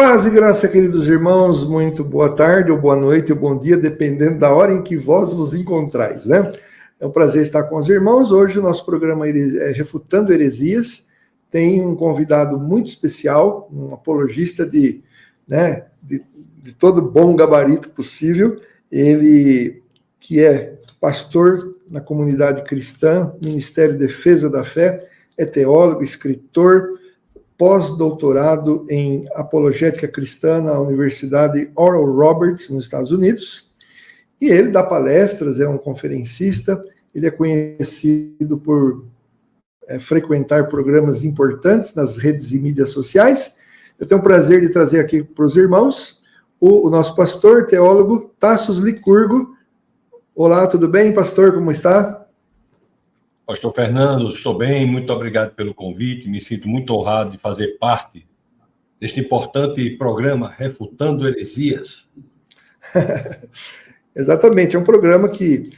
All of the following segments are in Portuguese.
Paz e graça, queridos irmãos, muito boa tarde, ou boa noite, ou bom dia, dependendo da hora em que vós vos encontrais, né? É um prazer estar com os irmãos. Hoje o nosso programa é Refutando Heresias. Tem um convidado muito especial, um apologista de todo bom gabarito possível. Ele que é pastor na comunidade cristã, Ministério Defesa da Fé, é teólogo, escritor, pós-doutorado em apologética cristã na Universidade Oral Roberts, nos Estados Unidos. E ele dá palestras, é um conferencista, ele é conhecido por frequentar programas importantes nas redes e mídias sociais. Eu tenho o prazer de trazer aqui para os irmãos o nosso pastor, teólogo, Tassos Licurgo. Olá, tudo bem, pastor? Como está? Pastor Fernando, estou bem, muito obrigado pelo convite, me sinto muito honrado de fazer parte deste importante programa Refutando Heresias. Exatamente, é um programa que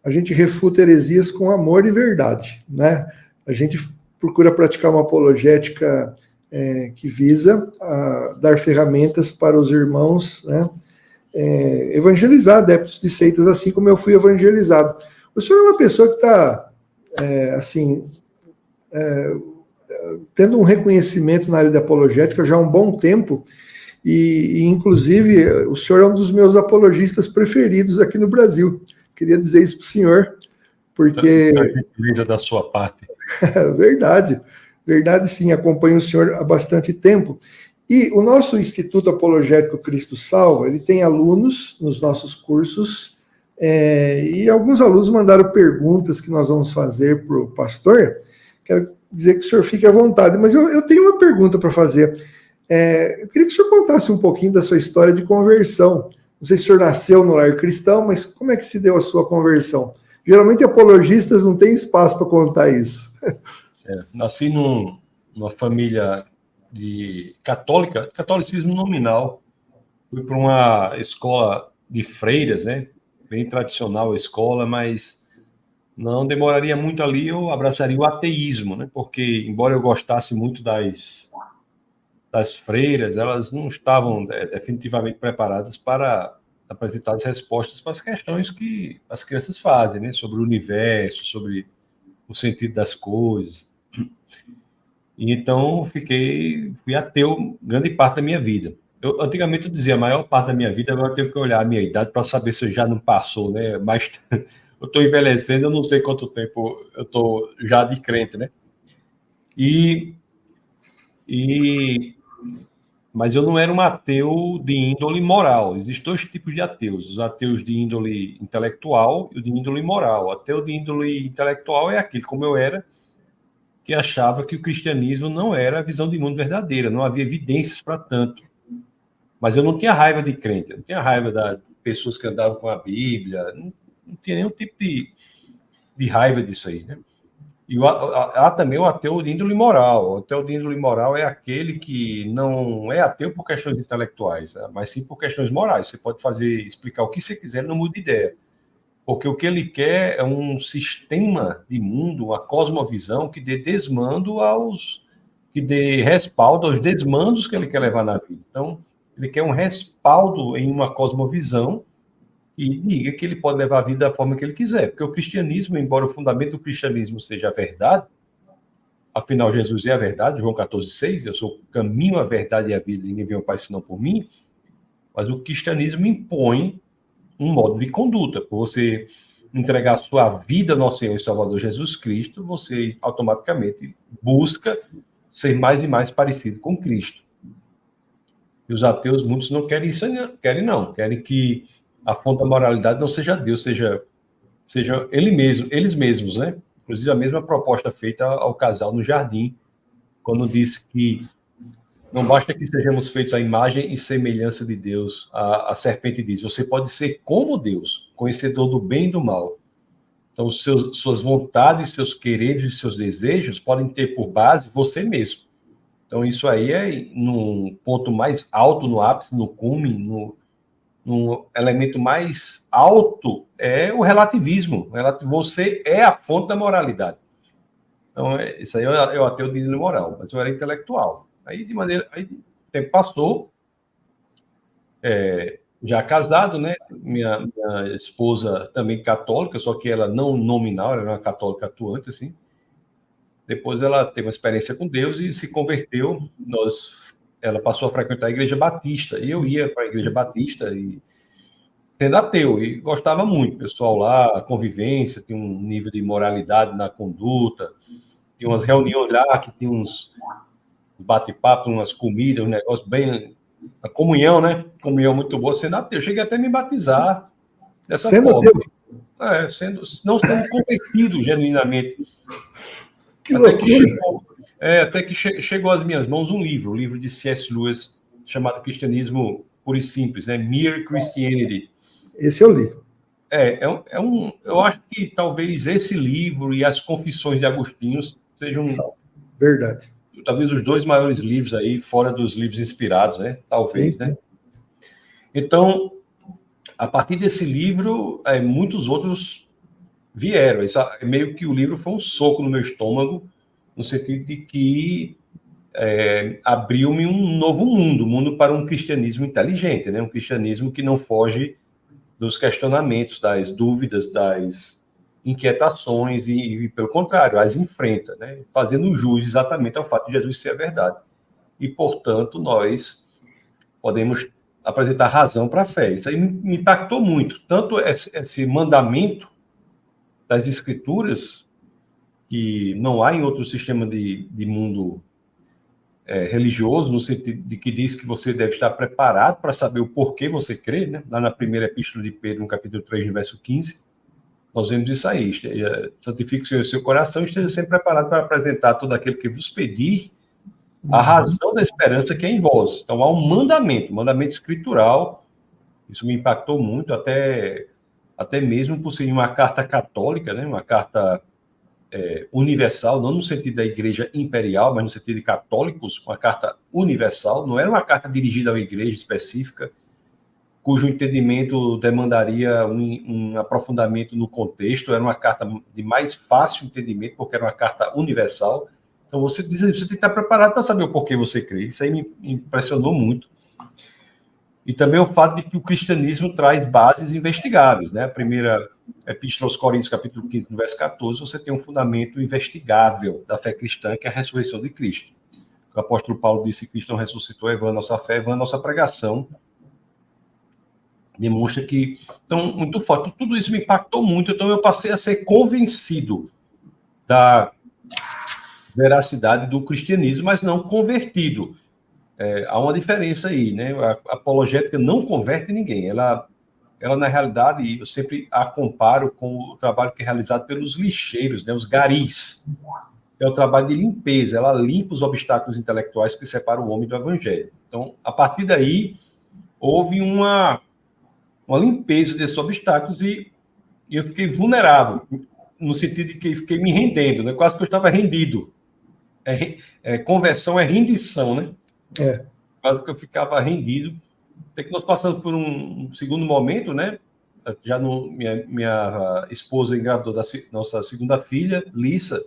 a gente refuta heresias com amor e verdade, né? A gente procura praticar uma apologética que visa dar ferramentas para os irmãos, né? Evangelizar adeptos de seitas, assim como eu fui evangelizado. O senhor é uma pessoa que está, tendo um reconhecimento na área da apologética já há um bom tempo, e inclusive, o senhor é um dos meus apologistas preferidos aqui no Brasil. Queria dizer isso para o senhor, porque... A gentileza da sua parte. Verdade sim, acompanho o senhor há bastante tempo. E o nosso Instituto Apologético Cristo Salva, ele tem alunos nos nossos cursos, e alguns alunos mandaram perguntas que nós vamos fazer para o pastor. Quero dizer que o senhor fique à vontade, mas eu tenho uma pergunta para fazer. Eu queria que o senhor contasse um pouquinho da sua história de conversão. Não sei se o senhor nasceu no lar cristão, mas como é que se deu a sua conversão? Geralmente apologistas não têm espaço para contar isso. Nasci numa família catolicismo nominal. Fui para uma escola de freiras, né? Bem tradicional a escola, mas não demoraria muito ali, eu abraçaria o ateísmo, né? Porque, embora eu gostasse muito das freiras, elas não estavam definitivamente preparadas para apresentar as respostas para as questões que as crianças fazem, né? Sobre o universo, sobre o sentido das coisas. E então fui ateu grande parte da minha vida. Antigamente eu dizia a maior parte da minha vida, agora eu tenho que olhar a minha idade para saber se já não passou, né? Mas eu estou envelhecendo, eu não sei quanto tempo eu estou já de crente, né? Mas eu não era um ateu de índole moral. Existem dois tipos de ateus: os ateus de índole intelectual e o de índole moral. O ateu de índole intelectual é aquele, como eu era, que achava que o cristianismo não era a visão de mundo verdadeira, não havia evidências para tanto. Mas eu não tinha raiva de crente, eu não tinha raiva das pessoas que andavam com a Bíblia, não tinha nenhum tipo de raiva disso aí, né? E há também o ateu de índole moral. O ateu de índole moral é aquele que não é ateu por questões intelectuais, né? Mas sim por questões morais. Você pode explicar o que você quiser, ele não muda de ideia. Porque o que ele quer é um sistema de mundo, uma cosmovisão que dê que dê respaldo aos desmandos que ele quer levar na vida. Então, ele quer um respaldo em uma cosmovisão e diga que ele pode levar a vida da forma que ele quiser. Porque o cristianismo, embora o fundamento do cristianismo seja a verdade, afinal, Jesus é a verdade, João 14,6, eu sou o caminho, a verdade e a vida, ninguém vem ao Pai senão por mim, mas o cristianismo impõe um modo de conduta. Por você entregar sua vida ao nosso Senhor e Salvador Jesus Cristo, você automaticamente busca ser mais e mais parecido com Cristo. E os ateus, muitos não querem isso, querem que a fonte da moralidade não seja Deus, seja eles mesmos, né? Inclusive a mesma proposta feita ao casal no jardim, quando disse que não basta que sejamos feitos à imagem e semelhança de Deus. A serpente diz, você pode ser como Deus, conhecedor do bem e do mal. Então, suas vontades, seus quereres e seus desejos podem ter por base você mesmo. Então, isso aí é no ponto mais alto, no ápice, no cume, no elemento mais alto, é o relativismo. Você é a fonte da moralidade. Então, isso aí é o ateu de índole moral, mas eu era intelectual. Aí tempo passou, já casado, né? Minha esposa também católica, só que ela não nominal, ela era uma católica atuante, assim. Depois ela teve uma experiência com Deus e se converteu. Ela passou a frequentar a Igreja Batista, e eu ia para a Igreja Batista, e sendo ateu, e gostava muito. O pessoal lá, a convivência, tinha um nível de moralidade na conduta, tinha umas reuniões lá que tinha uns bate-papo, umas comidas, um negócio bem... A comunhão, né? Comunhão muito boa, sendo ateu. Eu cheguei até a me batizar dessa forma. Não sendo convertido genuinamente. Que loucura! Até que chegou às minhas mãos um livro de C.S. Lewis, chamado Cristianismo Puro e Simples, né? Mere Christianity. Esse eu li. Eu acho que talvez esse livro e as Confissões de Agostinho sejam... Verdade. Talvez os 2 maiores livros aí, fora dos livros inspirados, né? Talvez, sim. Né? Então, a partir desse livro, muitos outros vieram. Meio que o livro foi um soco no meu estômago, no sentido de que abriu-me um novo mundo para um cristianismo inteligente, né? Um cristianismo que não foge dos questionamentos, das dúvidas, das inquietações e pelo contrário, as enfrenta, né? Fazendo jus exatamente ao fato de Jesus ser a verdade. E, portanto, nós podemos apresentar razão para a fé. Isso aí me impactou muito. Tanto esse mandamento das Escrituras, que não há em outro sistema de mundo religioso, no sentido de que diz que você deve estar preparado para saber o porquê você crê, né? Lá na primeira epístola de Pedro, no capítulo 3, no verso 15, nós vemos isso aí. Santifique o Senhor em seu coração e esteja sempre preparado para apresentar todo aquele que vos pedir a razão da esperança que é em vós. Então, há um mandamento escritural. Isso me impactou muito, até mesmo por ser uma carta católica, né? Uma carta universal, não no sentido da igreja imperial, mas no sentido de católicos, uma carta universal. Não era uma carta dirigida a uma igreja específica, cujo entendimento demandaria um aprofundamento no contexto. Era uma carta de mais fácil entendimento, porque era uma carta universal. Então, você tem que estar preparado para saber o porquê você crê. Isso aí me impressionou muito. E também o fato de que o cristianismo traz bases investigáveis, né? A primeira epístola aos Coríntios, capítulo 15, no verso 14, você tem um fundamento investigável da fé cristã, que é a ressurreição de Cristo. O apóstolo Paulo disse que Cristo não ressuscitou, é vã a nossa fé, é vã a nossa pregação. Demonstra que... Então, muito forte. Tudo isso me impactou muito, então eu passei a ser convencido da veracidade do cristianismo, mas não convertido. Há uma diferença aí, né? A apologética não converte ninguém. Ela, na realidade, eu sempre a comparo com o trabalho que é realizado pelos lixeiros, né? Os garis. É o trabalho de limpeza. Ela limpa os obstáculos intelectuais que separam o homem do evangelho. Então, a partir daí, houve uma limpeza desses obstáculos e eu fiquei vulnerável, no sentido de que fiquei me rendendo, né? Quase que eu estava rendido. Conversão é rendição, né? Quase que eu ficava rendido. Até que nós passamos por um segundo momento, né? Já minha esposa engravidou da nossa segunda filha, Lissa,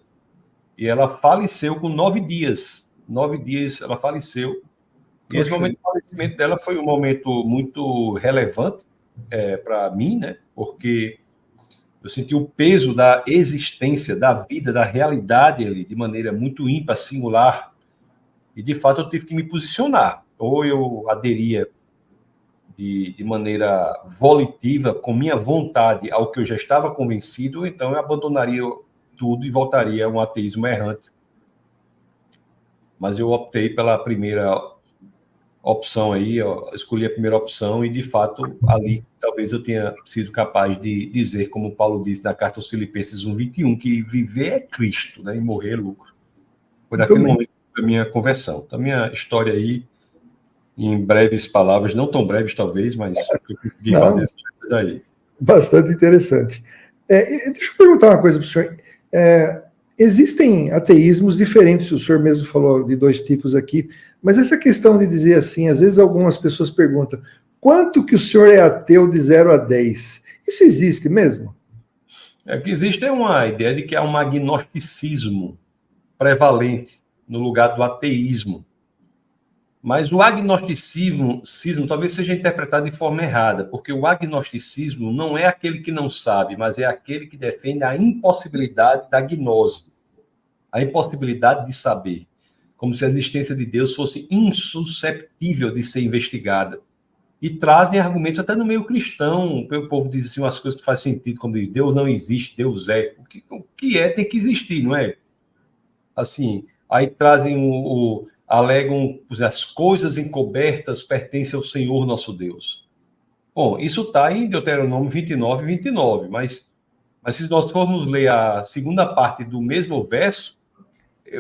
e ela faleceu com 9 dias. 9 dias ela faleceu. E esse momento de falecimento dela foi um momento muito relevante para mim, né? Porque eu senti o peso da existência, da vida, da realidade ali, de maneira muito ímpar, singular. E, de fato, eu tive que me posicionar. Ou eu aderia de maneira volitiva, com minha vontade, ao que eu já estava convencido, ou então eu abandonaria tudo e voltaria a um ateísmo errante. Mas eu optei pela primeira opção aí, escolhi a primeira opção e, de fato, ali talvez eu tenha sido capaz de dizer, como Paulo disse na carta aos Filipenses 1:21, que viver é Cristo, né, e morrer é lucro. Foi naquele momento da minha conversão. Então, a minha história aí, em breves palavras, não tão breves talvez, mas eu consegui fazer isso daí. Bastante interessante. Deixa eu perguntar uma coisa para o senhor. Existem ateísmos diferentes, o senhor mesmo falou de 2 tipos aqui, mas essa questão de dizer assim, às vezes algumas pessoas perguntam, quanto que o senhor é ateu de 0 a 10? Isso existe mesmo? O que existe é uma ideia de que há um agnosticismo prevalente no lugar do ateísmo. Mas o agnosticismo talvez seja interpretado de forma errada, porque o agnosticismo não é aquele que não sabe, mas é aquele que defende a impossibilidade da gnose, a impossibilidade de saber, como se a existência de Deus fosse insusceptível de ser investigada. E trazem argumentos até no meio cristão, o povo diz assim, umas coisas que fazem sentido, como diz, Deus não existe, Deus é. O que é tem que existir, não é? Assim, aí trazem alegam as coisas encobertas pertencem ao Senhor nosso Deus. Bom, isso está em Deuteronômio 29 e 29, mas se nós formos ler a segunda parte do mesmo verso,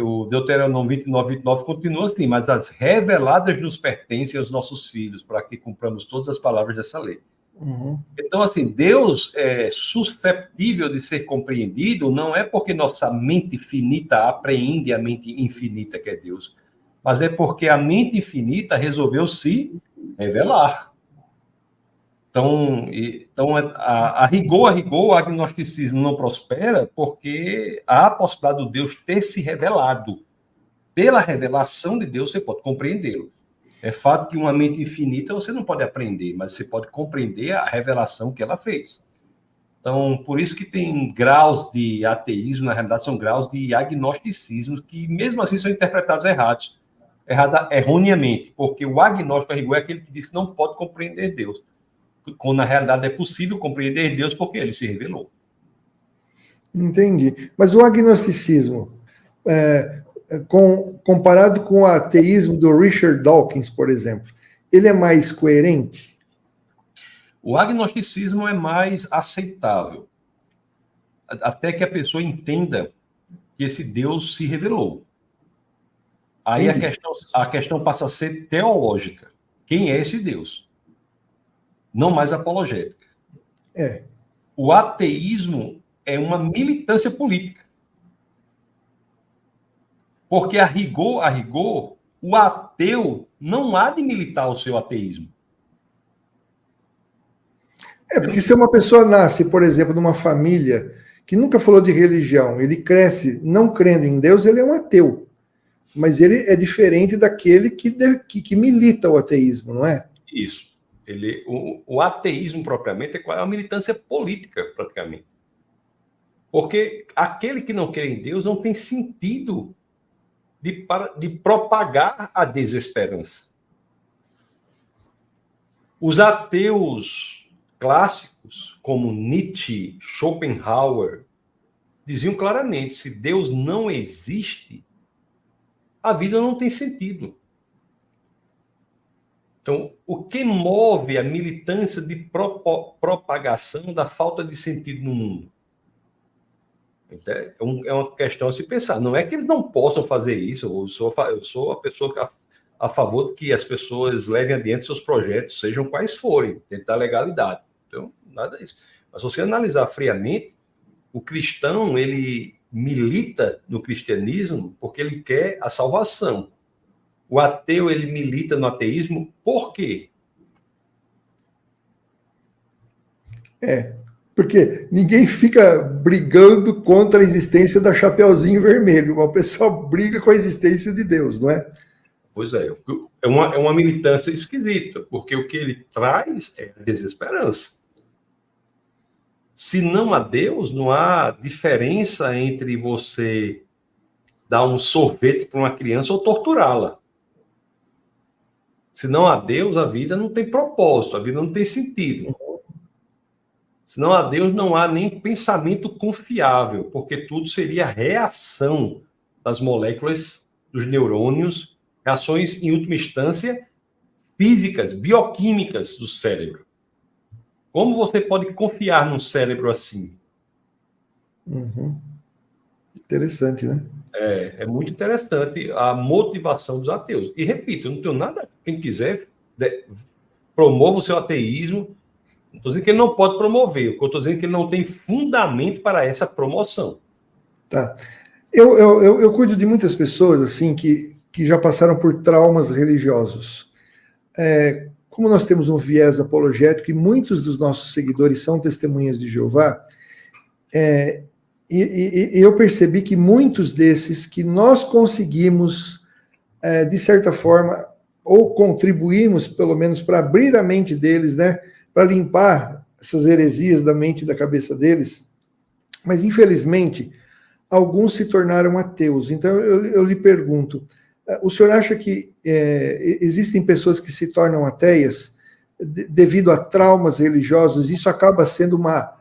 o Deuteronômio 29 e 29 continua assim, mas as reveladas nos pertencem aos nossos filhos, para que cumpramos todas as palavras dessa lei. Uhum. Então, assim, Deus é susceptível de ser compreendido, não é porque nossa mente finita apreende a mente infinita que é Deus, mas é porque a mente infinita resolveu se revelar. Então a rigor, o agnosticismo não prospera porque há a possibilidade do Deus ter se revelado. Pela revelação de Deus, você pode compreendê-lo. É fato que uma mente infinita você não pode aprender, mas você pode compreender a revelação que ela fez. Então, por isso que tem graus de ateísmo, na realidade são graus de agnosticismo, que mesmo assim são interpretados erroneamente, porque o agnóstico a rigor é aquele que diz que não pode compreender Deus, quando na realidade é possível compreender Deus porque ele se revelou. Entendi. Mas o agnosticismo, comparado com o ateísmo do Richard Dawkins, por exemplo, ele é mais coerente? O agnosticismo é mais aceitável, até que a pessoa entenda que esse Deus se revelou. Aí a questão passa a ser teológica. Quem é esse Deus? Não mais apologética. O ateísmo é uma militância política. Porque a rigor, o ateu não há de militar o seu ateísmo. Porque se uma pessoa nasce, por exemplo, numa família que nunca falou de religião, ele cresce não crendo em Deus, ele é um ateu. Mas ele é diferente daquele que milita o ateísmo, não é? Isso. O ateísmo, propriamente, é uma militância política, praticamente. Porque aquele que não crê em Deus não tem sentido de propagar a desesperança. Os ateus clássicos, como Nietzsche, Schopenhauer, diziam claramente, se Deus não existe, a vida não tem sentido. Então, o que move a militância de propagação da falta de sentido no mundo? Então, é uma questão a se pensar. Não é que eles não possam fazer isso. Eu sou a pessoa a favor de que as pessoas levem adiante seus projetos, sejam quais forem, dentro da legalidade. Então, nada disso. Mas se você analisar friamente, o cristão, ele milita no cristianismo porque ele quer a salvação. O ateu, ele milita no ateísmo por quê? Porque ninguém fica brigando contra a existência da Chapeuzinho Vermelho. Uma pessoa briga com a existência de Deus, não é? Pois é. É uma militância esquisita, porque o que ele traz é a desesperança. Se não há Deus, não há diferença entre você dar um sorvete para uma criança ou torturá-la. Se não há Deus, a vida não tem propósito, a vida não tem sentido. Se não há Deus, não há nem pensamento confiável, porque tudo seria reação das moléculas, dos neurônios, reações, em última instância, físicas, bioquímicas do cérebro. Como você pode confiar num cérebro assim? Interessante, né? É muito interessante a motivação dos ateus. E repito, eu não tenho nada. Quem quiser, promova o seu ateísmo. Não estou dizendo que ele não pode promover, eu estou dizendo que ele não tem fundamento para essa promoção. Tá. Eu cuido de muitas pessoas assim que já passaram por traumas religiosos. Como nós temos um viés apologético e muitos dos nossos seguidores são testemunhas de Jeová, e eu percebi que muitos desses que nós conseguimos, de certa forma, ou contribuímos, pelo menos, para abrir a mente deles, né? Para limpar essas heresias da mente e da cabeça deles. Mas, infelizmente, alguns se tornaram ateus. Então, eu lhe pergunto, o senhor acha que existem pessoas que se tornam ateias devido a traumas religiosos? Isso acaba sendo uma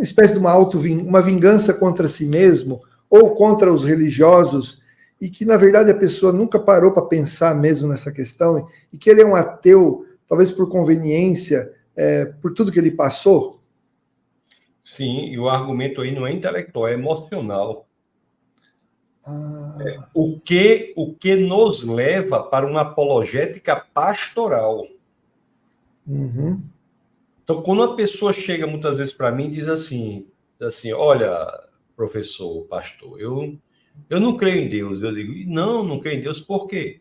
espécie de uma vingança contra si mesmo ou contra os religiosos, e que, na verdade, a pessoa nunca parou para pensar mesmo nessa questão, e que ele é um ateu, talvez por conveniência, por tudo que ele passou? Sim, e o argumento aí não é intelectual, é emocional. O que nos leva para uma apologética pastoral. Uhum. Então, quando uma pessoa chega muitas vezes para mim e diz assim, olha, professor, pastor, eu não creio em Deus. Eu digo, não creio em Deus, por quê?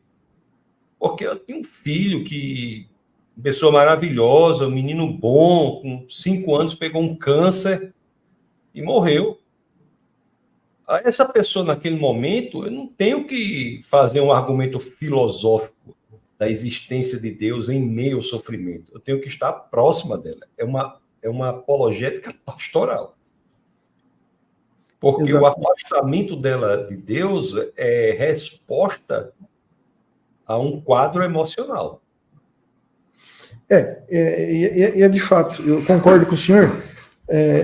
Porque eu tenho um filho pessoa maravilhosa, um menino bom, com 5 anos pegou um câncer e morreu. Essa pessoa, naquele momento, eu não tenho que fazer um argumento filosófico da existência de Deus em meio ao sofrimento. Eu tenho que estar próxima dela. É uma apologética pastoral. Porque Exato. o afastamento dela de Deus é resposta a um quadro emocional. É de fato, eu concordo com o senhor.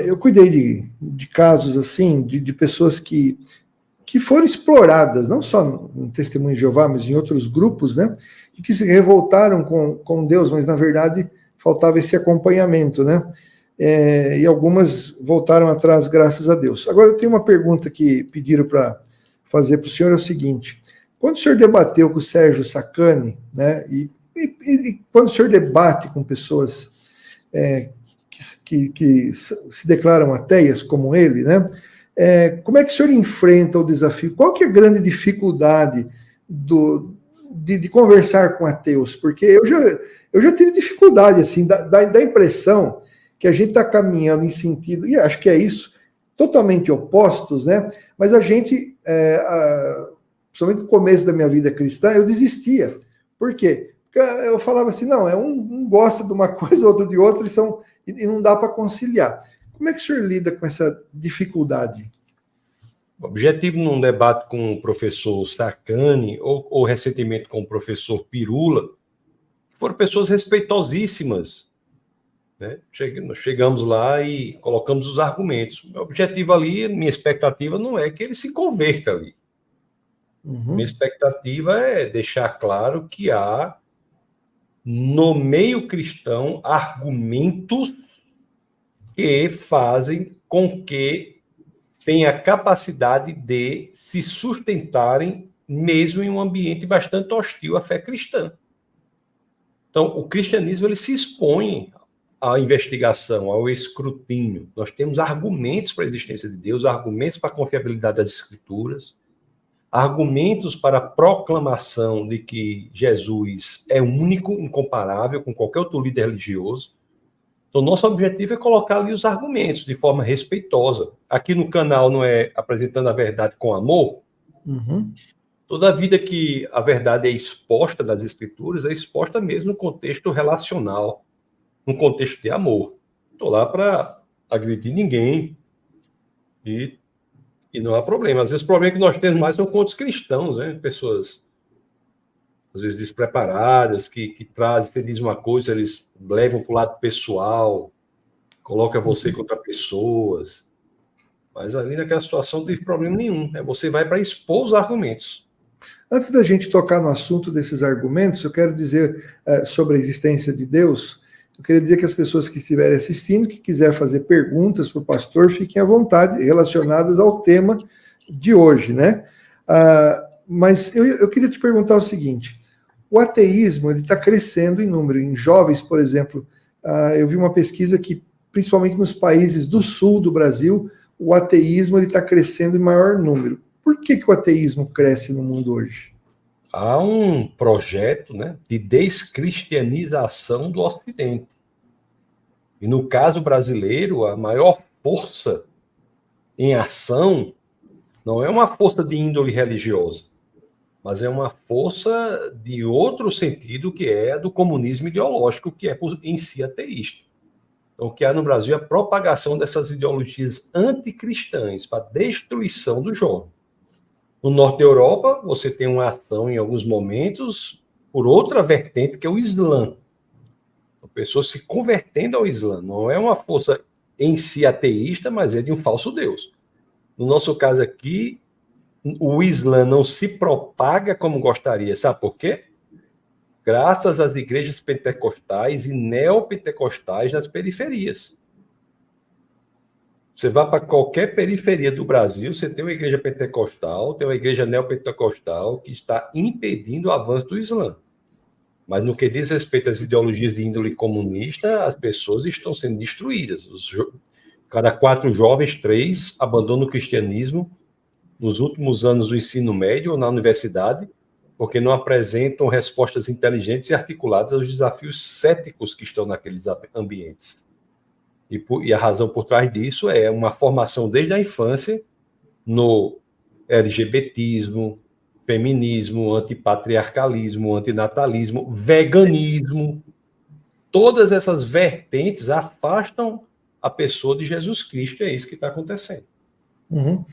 Eu cuidei de casos assim, de pessoas que foram exploradas, não só no Testemunho de Jeová, mas em outros grupos, né? E que se revoltaram com Deus, mas na verdade faltava esse acompanhamento, né? E algumas voltaram atrás, graças a Deus. Agora, eu tenho uma pergunta que pediram para fazer para o senhor, é o seguinte: quando o senhor debateu com o Sérgio Sacani, né? E quando o senhor debate com pessoas que se declaram ateias, como ele, né? Como é que o senhor enfrenta o desafio? Qual que é a grande dificuldade de conversar com ateus? Porque eu já tive dificuldade, assim, da impressão que a gente está caminhando em sentido, e acho que é isso, totalmente opostos, né? Mas a gente, principalmente no começo da minha vida cristã, eu desistia. Por quê? Porque eu falava assim, não, um gosta de uma coisa, outro de outra, e não dá para conciliar. Como é que o senhor lida com essa dificuldade? O objetivo num debate com o professor Sacani, ou recentemente com o professor Pirula, foram pessoas respeitosíssimas, né? Nós chegamos lá e colocamos os argumentos. O objetivo ali, minha expectativa não é que ele se converta ali. Uhum. Minha expectativa é deixar claro que há, no meio cristão, argumentos que fazem com que tenha a capacidade de se sustentarem mesmo em um ambiente bastante hostil à fé cristã. Então, o cristianismo ele se expõe à investigação, ao escrutínio. Nós temos argumentos para a existência de Deus, argumentos para a confiabilidade das Escrituras, argumentos para a proclamação de que Jesus é único, incomparável com qualquer outro líder religioso. Então, nosso objetivo é colocar ali os argumentos de forma respeitosa. Aqui no canal não é apresentando a verdade com amor. Uhum. Toda vida que a verdade é exposta nas Escrituras, é exposta mesmo no contexto relacional, no contexto de amor. Estou lá para agredir ninguém e não há problema. Às vezes o problema que nós temos mais são com outros cristãos, né? Pessoas, às vezes, despreparadas, que trazem, você diz uma coisa, eles levam para o lado pessoal, colocam você contra pessoas. Mas ali naquela situação não tem problema nenhum. Né? Você vai para expor os argumentos. Antes da gente tocar no assunto desses argumentos, eu quero dizer sobre a existência de Deus. Eu queria dizer que as pessoas que estiverem assistindo, que quiser fazer perguntas para o pastor, fiquem à vontade, relacionadas ao tema de hoje, né? Mas eu queria te perguntar o seguinte: o ateísmo ele está crescendo em número. Em jovens, por exemplo, eu vi uma pesquisa que, principalmente nos países do sul do Brasil, o ateísmo está crescendo em maior número. Por que o ateísmo cresce no mundo hoje? Há um projeto, né, de descristianização do Ocidente. E no caso brasileiro, a maior força em ação não é uma força de índole religiosa. mas é uma força de outro sentido, que é a do comunismo ideológico, que é em si ateísta. Então, o que há no Brasil é a propagação dessas ideologias anticristãs para a destruição do jovem. No norte da Europa, você tem uma ação, em alguns momentos, por outra vertente, que é o Islã. A pessoa se convertendo ao Islã. Não é uma força em si ateísta, mas é de um falso Deus. No nosso caso aqui, o Islã não se propaga como gostaria. Sabe por quê? Graças às igrejas pentecostais e neopentecostais nas periferias. Você vai para qualquer periferia do Brasil, você tem uma igreja pentecostal, tem uma igreja neopentecostal que está impedindo o avanço do Islã. Mas no que diz respeito às ideologias de índole comunista, as pessoas estão sendo destruídas. Cada 4 jovens, 3 abandonam o cristianismo nos últimos anos do ensino médio ou na universidade, porque não apresentam respostas inteligentes e articuladas aos desafios céticos que estão naqueles ambientes. E a razão por trás disso é uma formação desde a infância no LGBTismo, feminismo, antipatriarcalismo, antinatalismo, veganismo. Todas essas vertentes afastam a pessoa de Jesus Cristo, é isso que está acontecendo. Uhum.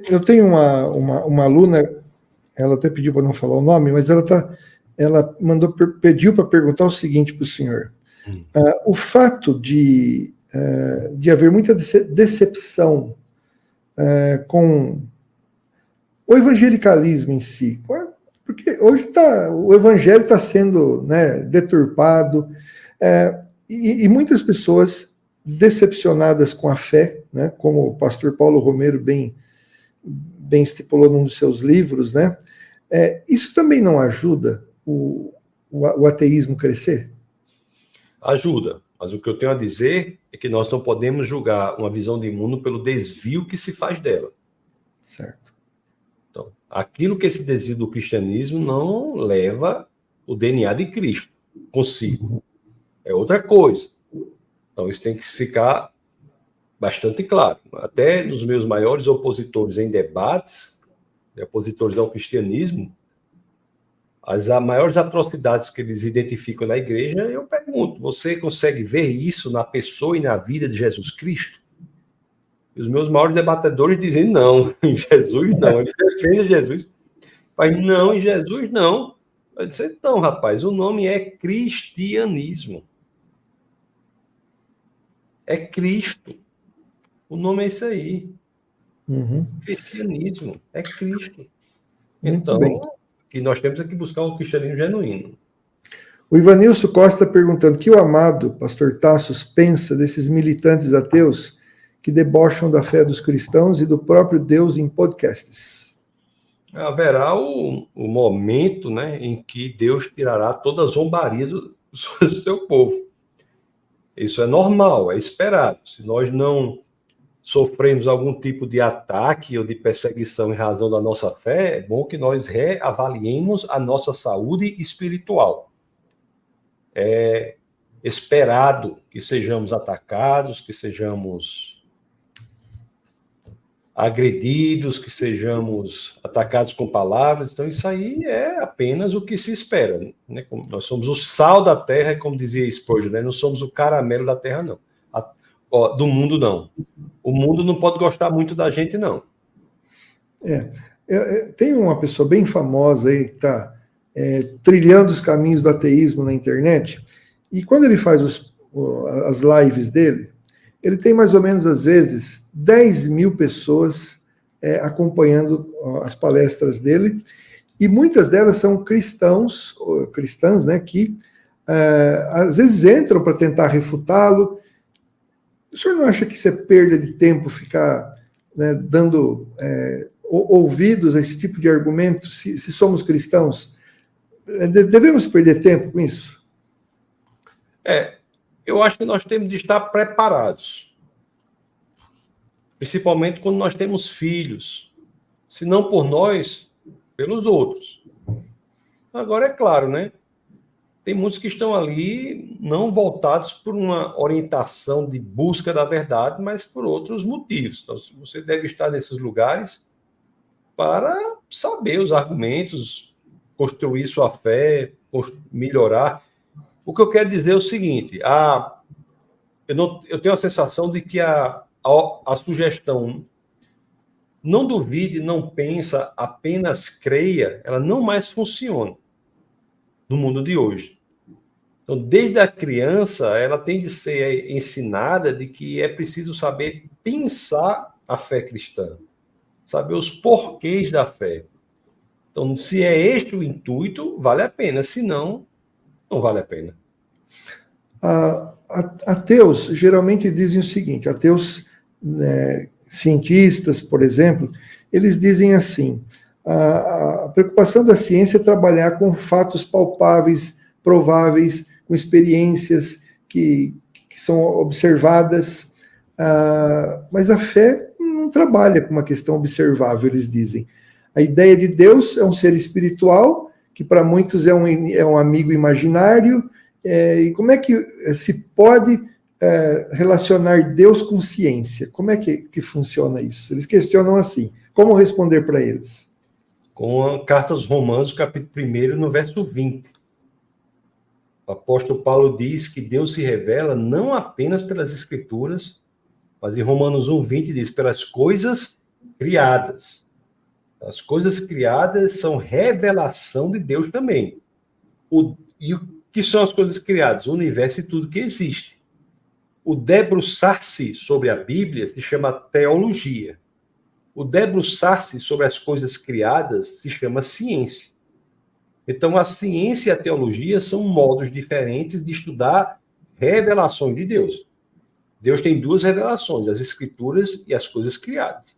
Eu tenho uma aluna, ela até pediu para não falar o nome, mas ela pediu para perguntar o seguinte para o senhor. O fato de haver muita decepção com o evangelicalismo em si, porque hoje o evangelho está sendo, né, deturpado, e muitas pessoas decepcionadas com a fé, né, como o pastor Paulo Romero bem estipulou num dos seus livros, né, isso também não ajuda o ateísmo crescer? Ajuda, mas o que eu tenho a dizer é que nós não podemos julgar uma visão de mundo pelo desvio que se faz dela. Certo. Então, aquilo que esse desvio do cristianismo não leva o DNA de Cristo consigo. É outra coisa. Então, isso tem que ficar bastante claro. Até nos meus maiores opositores em debates, opositores ao cristianismo, as maiores atrocidades que eles identificam na igreja, eu pergunto, você consegue ver isso na pessoa e na vida de Jesus Cristo? E os meus maiores debatedores dizem, não, em Jesus não. Eles defendem Jesus, mas não, em Jesus não. Eu disse, então, rapaz, o nome é cristianismo. É Cristo. O nome é isso aí. Uhum. Cristianismo. É Cristo. Muito então, bem. Que nós temos é que buscar um cristianismo genuíno. O Ivanilson Costa perguntando o que o amado pastor Tassos pensa desses militantes ateus que debocham da fé dos cristãos e do próprio Deus em podcasts. Haverá o momento, né, em que Deus tirará toda a zombaria do seu povo. Isso é normal, é esperado. Se nós não sofremos algum tipo de ataque ou de perseguição em razão da nossa fé, é bom que nós reavaliemos a nossa saúde espiritual. É esperado que sejamos atacados, que sejamos agredidos, que sejamos atacados com palavras. Então, isso aí é apenas o que se espera, né? Nós somos o sal da terra, como dizia Spurgeon, né? Não somos o caramelo da terra, não. Do mundo, não. O mundo não pode gostar muito da gente, não. Tem uma pessoa bem famosa aí que está trilhando os caminhos do ateísmo na internet, e quando ele faz as lives dele, ele tem mais ou menos, às vezes, 10 mil pessoas acompanhando as palestras dele, e muitas delas são cristãs, né, que às vezes entram para tentar refutá-lo. O senhor não acha que isso é perda de tempo ficar, né, dando ouvidos a esse tipo de argumento, se somos cristãos? Devemos perder tempo com isso? Eu acho que nós temos de estar preparados. Principalmente quando nós temos filhos. Se não por nós, pelos outros. Agora, é claro, né? Tem muitos que estão ali não voltados por uma orientação de busca da verdade, mas por outros motivos. Então, você deve estar nesses lugares para saber os argumentos, construir sua fé, melhorar. O que eu quero dizer é o seguinte, eu tenho a sensação de que a sugestão não duvide, não pensa, apenas creia, ela não mais funciona no mundo de hoje. Então, desde a criança, ela tem de ser ensinada de que é preciso saber pensar a fé cristã, saber os porquês da fé. Então, se é este o intuito, vale a pena, se não, não vale a pena. Ateus geralmente dizem o seguinte, ateus cientistas, por exemplo, eles dizem assim, a preocupação da ciência é trabalhar com fatos palpáveis, prováveis, com experiências que são observadas, mas a fé não trabalha com uma questão observável, eles dizem. A ideia de Deus é um ser espiritual, que para muitos é um amigo imaginário, e como é que se pode relacionar Deus com ciência? Como é que funciona isso? Eles questionam assim. Como responder para eles? Com a Carta aos Romanos, capítulo 1, no verso 20. O apóstolo Paulo diz que Deus se revela não apenas pelas Escrituras, mas em Romanos 1:20 diz, pelas coisas criadas. As coisas criadas são revelação de Deus também. E o que são as coisas criadas? O universo e tudo que existe. O debruçar-se sobre a Bíblia se chama teologia. O debruçar-se sobre as coisas criadas se chama ciência. Então, a ciência e a teologia são modos diferentes de estudar revelações de Deus. Deus tem duas revelações, as Escrituras e as coisas criadas.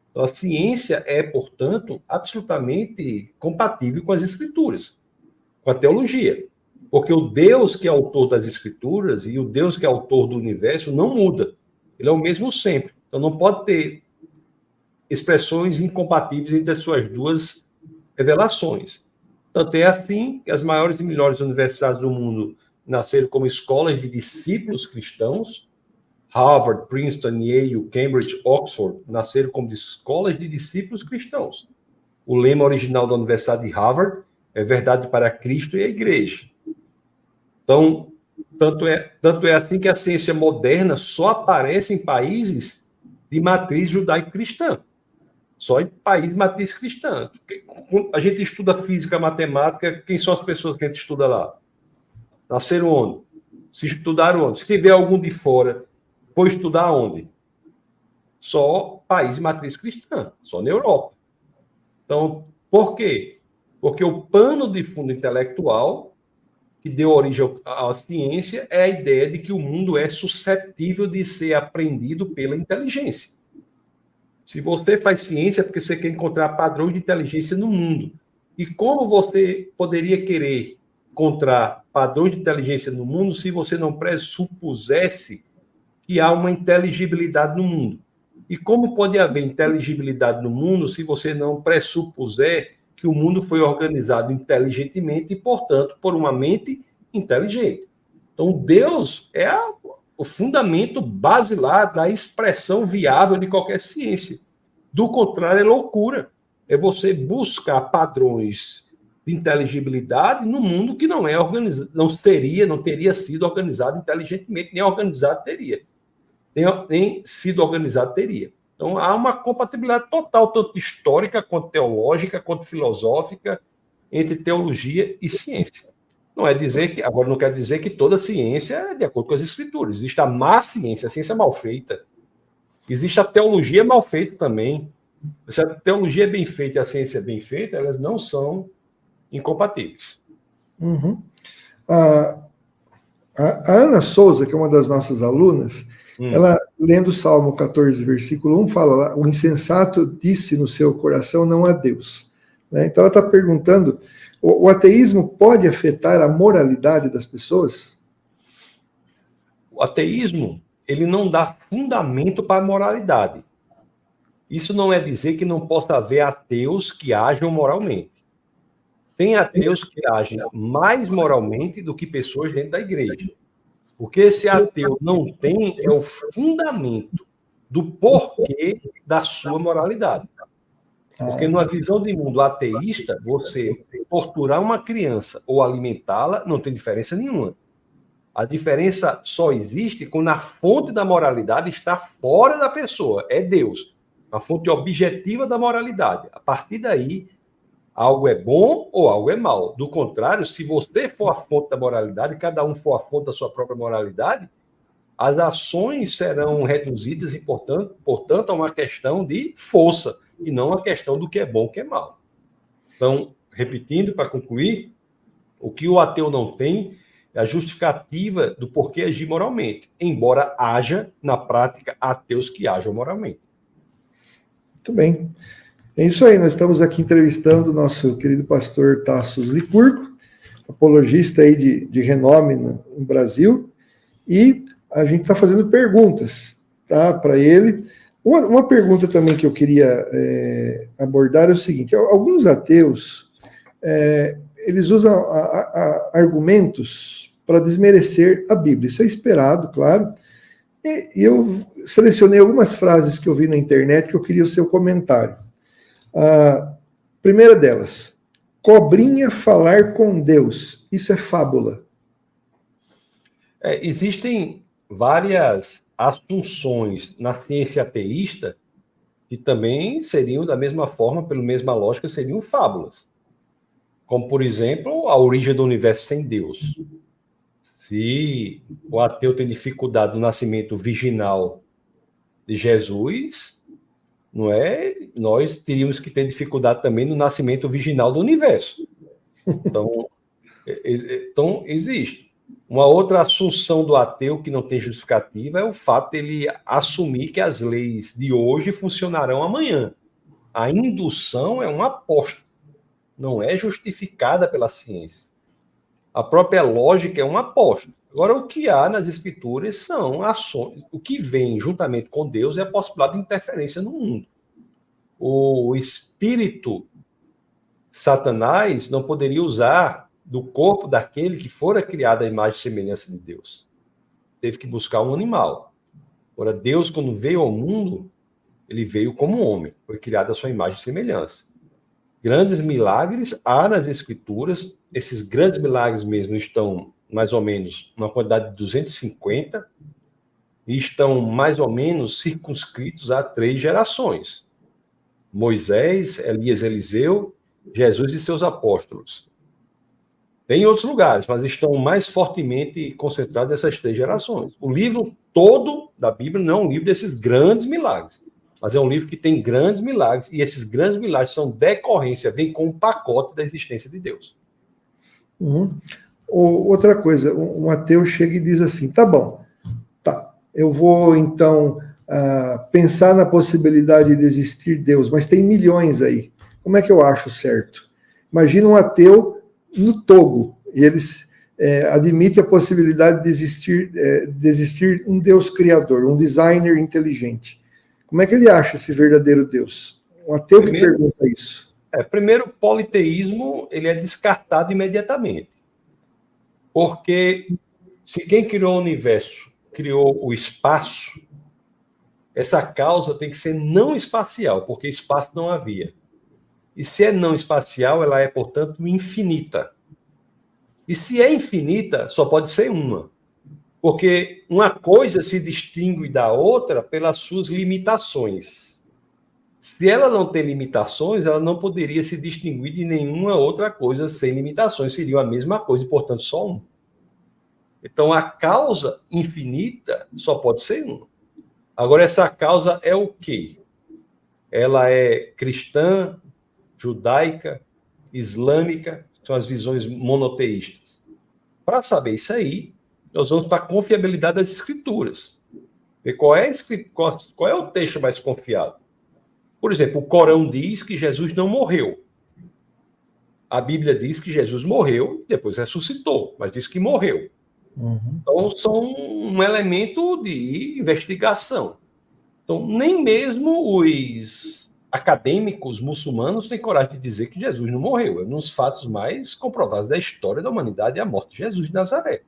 Então, a ciência é, portanto, absolutamente compatível com as Escrituras, com a teologia. Porque o Deus que é autor das Escrituras e o Deus que é autor do universo não muda. Ele é o mesmo sempre. Então, não pode ter expressões incompatíveis entre as suas duas revelações. Tanto é assim que as maiores e melhores universidades do mundo nasceram como escolas de discípulos cristãos. Harvard, Princeton, Yale, Cambridge, Oxford nasceram como escolas de discípulos cristãos. O lema original da Universidade de Harvard é verdade para Cristo e a Igreja. Então, tanto é assim que a ciência moderna só aparece em países de matriz judaico-cristã. Só em países de matriz cristã. A gente estuda física, matemática, quem são as pessoas que a gente estuda lá? Nasceram onde? Se estudaram onde? Se tiver algum de fora, foi estudar onde? Só país de matriz cristã, só na Europa. Então, por quê? Porque o pano de fundo intelectual que deu origem à ciência é a ideia de que o mundo é suscetível de ser aprendido pela inteligência. Se você faz ciência é porque você quer encontrar padrões de inteligência no mundo. E como você poderia querer encontrar padrões de inteligência no mundo se você não pressupusesse que há uma inteligibilidade no mundo? E como pode haver inteligibilidade no mundo se você não pressupuser que o mundo foi organizado inteligentemente e, portanto, por uma mente inteligente? Então, Deus é o fundamento basilar da expressão viável de qualquer ciência. Do contrário, é loucura. É você buscar padrões de inteligibilidade no mundo que não é organizado, não teria sido organizado inteligentemente, nem organizado teria. Nem sido organizado teria. Então, há uma compatibilidade total, tanto histórica, quanto teológica, quanto filosófica, entre teologia e ciência. Agora, não quer dizer que toda ciência é de acordo com as Escrituras. Existe a má ciência, a ciência mal feita. Existe a teologia mal feita também. Se a teologia é bem feita e a ciência é bem feita, elas não são incompatíveis. Uhum. A Ana Souza, que é uma das nossas alunas, ela, lendo o Salmo 14, versículo 1, fala lá, o insensato disse no seu coração não a Deus. Né? Então ela está perguntando, o ateísmo pode afetar a moralidade das pessoas? O ateísmo, ele não dá fundamento para a moralidade. Isso não é dizer que não possa haver ateus que ajam moralmente. Tem ateus que agem mais moralmente do que pessoas dentro da igreja. Porque esse ateu não tem é o fundamento do porquê da sua moralidade. Porque numa visão de mundo ateísta, você torturar uma criança ou alimentá-la não tem diferença nenhuma. A diferença só existe quando a fonte da moralidade está fora da pessoa, é Deus. A fonte objetiva da moralidade. A partir daí, algo é bom ou algo é mal. Do contrário, se você for a fonte da moralidade, cada um for a fonte da sua própria moralidade, as ações serão reduzidas e, portanto, a uma questão de força, e não a questão do que é bom e o que é mal. Então, repetindo, para concluir, o que o ateu não tem é a justificativa do porquê agir moralmente, embora haja, na prática, ateus que ajam moralmente. Muito bem. É isso aí, nós estamos aqui entrevistando o nosso querido pastor Tassos Licurgo, apologista aí de renome no Brasil, e a gente está fazendo perguntas, tá, para ele. Uma pergunta também que eu queria abordar é o seguinte: alguns ateus, eles usam argumentos para desmerecer a Bíblia. Isso é esperado, claro. E eu selecionei algumas frases que eu vi na internet que eu queria o seu comentário. A primeira delas: cobrinha falar com Deus, isso é fábula. Existem várias assunções na ciência ateísta que também seriam, da mesma forma, pela mesma lógica, seriam fábulas. Como, por exemplo, a origem do universo sem Deus. Se o ateu tem dificuldade no nascimento virginal de Jesus, não é? Nós teríamos que ter dificuldade também no nascimento virginal do universo. Então existe. Uma outra assunção do ateu que não tem justificativa é o fato de ele assumir que as leis de hoje funcionarão amanhã. A indução é uma aposta, não é justificada pela ciência. A própria lógica é uma aposta. Agora, o que há nas escrituras são ações. O que vem juntamente com Deus é a possibilidade de interferência no mundo. O espírito Satanás não poderia usar do corpo daquele que fora criado à imagem e semelhança de Deus. Teve que buscar um animal. Agora, Deus, quando veio ao mundo, ele veio como homem, foi criado à sua imagem e semelhança. Grandes milagres há nas escrituras, esses grandes milagres mesmo estão mais ou menos numa quantidade de 250 e estão mais ou menos circunscritos a 3 gerações. Moisés, Elias, Eliseu, Jesus e seus apóstolos. Tem outros lugares, mas estão mais fortemente concentrados nessas 3 gerações. O livro todo da Bíblia não é um livro desses grandes milagres, mas é um livro que tem grandes milagres, e esses grandes milagres são decorrência, vem com um pacote da existência de Deus. Outra coisa, um ateu chega e diz assim: tá bom, tá, eu vou então pensar na possibilidade de existir Deus, mas tem milhões aí, como é que eu acho certo? Imagina um ateu no Togo, e eles admitem a possibilidade de existir um Deus criador, um designer inteligente. Como é que ele acha esse verdadeiro Deus? Um ateu que pergunta isso. Primeiro, o politeísmo ele é descartado imediatamente. Porque se quem criou o universo criou o espaço, essa causa tem que ser não espacial, porque espaço não havia. E se é não espacial, ela é, portanto, infinita. E se é infinita, só pode ser uma. Porque uma coisa se distingue da outra pelas suas limitações. Se ela não tem limitações, ela não poderia se distinguir de nenhuma outra coisa sem limitações. Seria a mesma coisa, e, portanto, só uma. Então, a causa infinita só pode ser uma. Agora, essa causa é o quê? Ela é cristã, judaica, islâmica, são as visões monoteístas. Para saber isso aí, nós vamos para a confiabilidade das escrituras. Ver qual é o texto mais confiável. Por exemplo, o Corão diz que Jesus não morreu. A Bíblia diz que Jesus morreu e depois ressuscitou, mas diz que morreu. Então, são um elemento de investigação. Então, nem mesmo os acadêmicos muçulmanos têm coragem de dizer que Jesus não morreu. É um dos fatos mais comprovados da história da humanidade, é a morte de Jesus de Nazaré.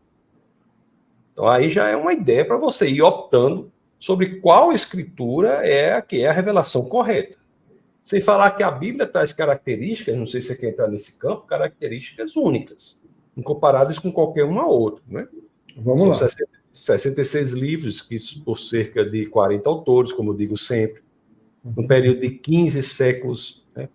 Então, aí já é uma ideia para você ir optando sobre qual escritura é a que é a revelação correta. Sem falar que a Bíblia traz características, não sei se você quer entrar nesse campo, características únicas, incomparáveis com qualquer uma outra, né? Vamos São lá. 66 livros, que por cerca de 40 autores, como eu digo sempre, num período de 15 séculos, né?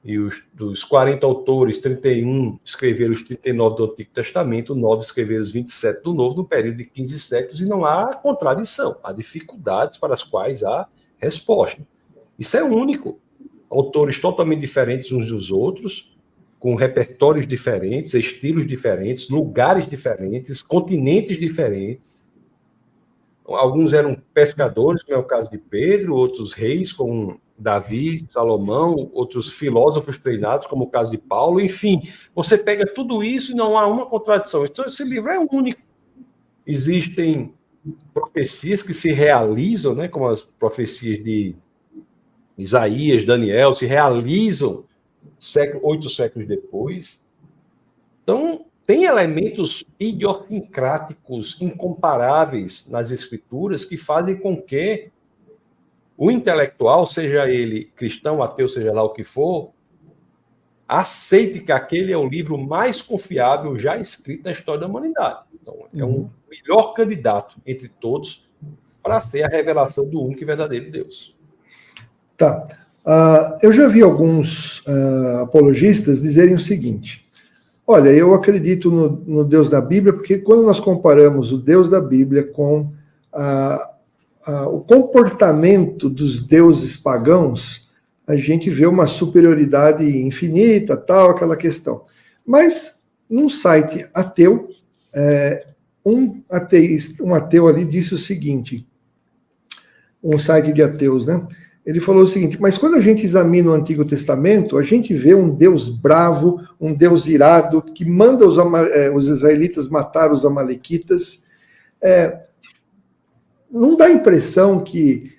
E dos 40 autores, 31 escreveram os 39 do Antigo Testamento, 9 escreveram os 27 do Novo, no período de 15 séculos, e não há contradição, há dificuldades para as quais há resposta. Isso é único. Autores totalmente diferentes uns dos outros, com repertórios diferentes, estilos diferentes, lugares diferentes, continentes diferentes. Alguns eram pescadores, como é o caso de Pedro, outros reis, como Davi, Salomão, outros filósofos treinados, como o caso de Paulo. Enfim, você pega tudo isso e não há uma contradição. Então, esse livro é único. Existem profecias que se realizam, né, como as profecias de Isaías, Daniel, se realizam 8 séculos depois. Então, tem elementos idiosincráticos incomparáveis nas escrituras que fazem com que o intelectual, seja ele cristão, ateu, seja lá o que for, aceite que aquele é o livro mais confiável já escrito na história da humanidade. Então, é um melhor candidato entre todos para ser a revelação do único e verdadeiro Deus. Tá. Eu já vi alguns apologistas dizerem o seguinte: olha, eu acredito no Deus da Bíblia, porque quando nós comparamos o Deus da Bíblia com o comportamento dos deuses pagãos, a gente vê uma superioridade infinita, tal, aquela questão. Mas, num site ateu, um ateu ali disse o seguinte, um site de ateus, né? Ele falou o seguinte: mas quando a gente examina o Antigo Testamento, a gente vê um Deus bravo, um Deus irado, que manda os israelitas matar os amalequitas. Não dá a impressão que...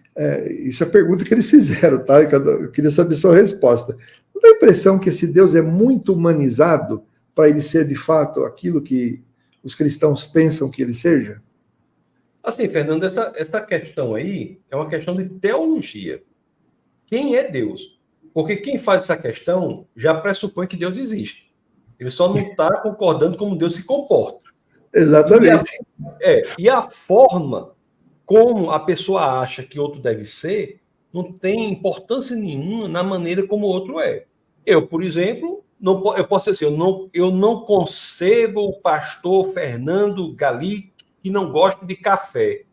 isso é a pergunta que eles fizeram, tá? Eu queria saber sua resposta. Não dá a impressão que esse Deus é muito humanizado para ele ser, de fato, aquilo que os cristãos pensam que ele seja? Assim, Fernando, essa questão aí é uma questão de teologia. Quem é Deus? Porque quem faz essa questão já pressupõe que Deus existe. Ele só não está concordando como Deus se comporta. Exatamente. E a forma como a pessoa acha que outro deve ser não tem importância nenhuma na maneira como o outro é. Eu, por exemplo, eu posso dizer assim, eu não concebo o pastor Fernando Gali que não gosta de café.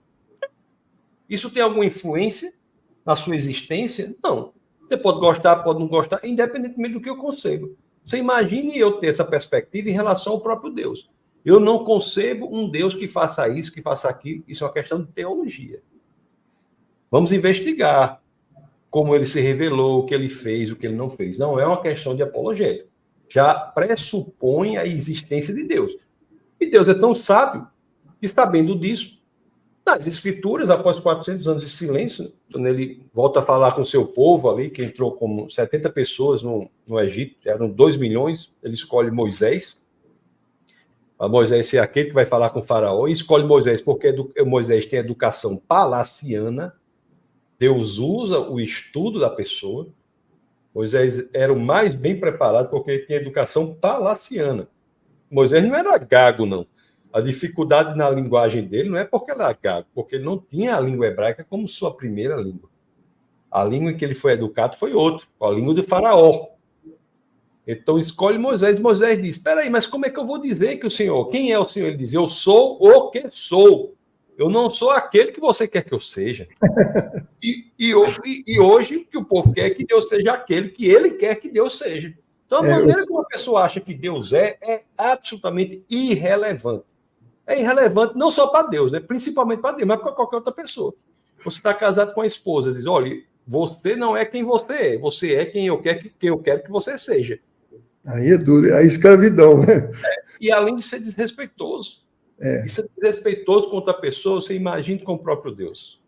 Isso tem alguma influência na sua existência? Não. Você pode gostar, pode não gostar, independentemente do que eu concebo. Você imagine eu ter essa perspectiva em relação ao próprio Deus. Eu não concebo um Deus que faça isso, que faça aquilo. Isso é uma questão de teologia. Vamos investigar como ele se revelou, o que ele fez, o que ele não fez. Não é uma questão de apologética. Já pressupõe a existência de Deus. E Deus é tão sábio que, sabendo disso, nas Escrituras, após 400 anos de silêncio, quando ele volta a falar com o seu povo ali, que entrou como 70 pessoas no Egito, eram 2 milhões, ele escolhe Moisés. A Moisés é aquele que vai falar com o faraó, e escolhe Moisés porque Moisés tem educação palaciana. Deus usa o estudo da pessoa. Moisés era o mais bem preparado porque ele tinha educação palaciana. Moisés não era gago, não. A dificuldade na linguagem dele não é porque ele era gago, porque ele não tinha a língua hebraica como sua primeira língua. A língua em que ele foi educado foi outra, a língua do faraó. Então escolhe Moisés. Moisés diz: espera aí, mas como é que eu vou dizer que o Senhor... Quem é o Senhor? Ele diz: eu sou o que sou. Eu não sou aquele que você quer que eu seja. E hoje o que o povo quer é que Deus seja aquele que ele quer que Deus seja. Então a maneira como a pessoa acha que Deus é absolutamente irrelevante. É irrelevante não só para Deus, né? Principalmente para Deus, mas para qualquer outra pessoa. Você está casado com a esposa, diz: olha, você não é quem você é quem eu quero que você seja. Aí é duro, é a escravidão, né? E além de ser desrespeitoso, e ser desrespeitoso contra a pessoa, você imagina com o próprio Deus.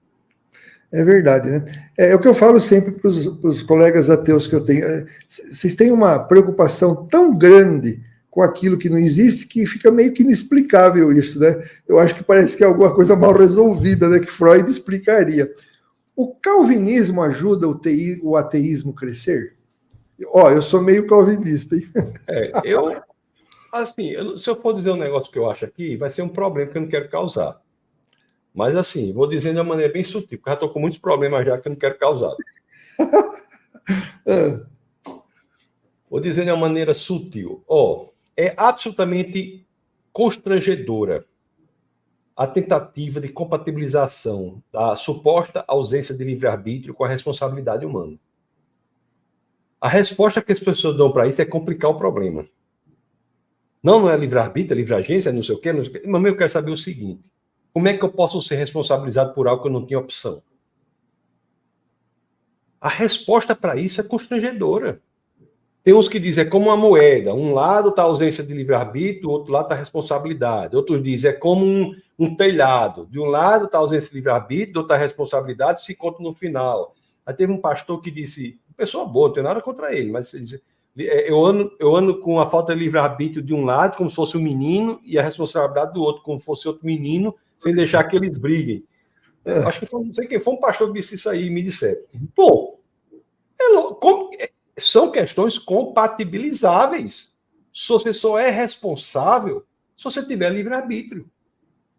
É verdade, né? É o que eu falo sempre para os colegas ateus que eu tenho. Vocês têm uma preocupação tão grande com aquilo que não existe, que fica meio que inexplicável isso, né? Eu acho que parece que é alguma coisa mal resolvida, né? Que Freud explicaria. O calvinismo ajuda o ateísmo a crescer? Eu sou meio calvinista, hein? Se eu for dizer um negócio que eu acho aqui, vai ser um problema que eu não quero causar. Mas, assim, vou dizer de uma maneira bem sutil, porque eu já estou com muitos problemas já que eu não quero causar. Vou dizer de uma maneira sutil. É absolutamente constrangedora a tentativa de compatibilização da suposta ausência de livre-arbítrio com a responsabilidade humana. A resposta que as pessoas dão para isso é complicar o problema. Não é livre-arbítrio, é livre-agência, não sei o quê. Mas eu quero saber o seguinte: como é que eu posso ser responsabilizado por algo que eu não tinha opção? A resposta para isso é constrangedora. Tem uns que dizem, é como uma moeda. Um lado está a ausência de livre-arbítrio, o outro lado está a responsabilidade. Outros dizem, é como um telhado. De um lado está a ausência de livre-arbítrio, do outro está a responsabilidade, se conta no final. Aí teve um pastor que disse, pessoa boa, não tem nada contra ele, mas ele disse, eu ando com a falta de livre-arbítrio de um lado, como se fosse um menino, e a responsabilidade do outro, como se fosse outro menino, sem deixar que eles briguem. Acho que não sei quem foi um pastor que disse isso aí, me disseram. Bom, são questões compatibilizáveis. Se você só é responsável se você tiver livre-arbítrio.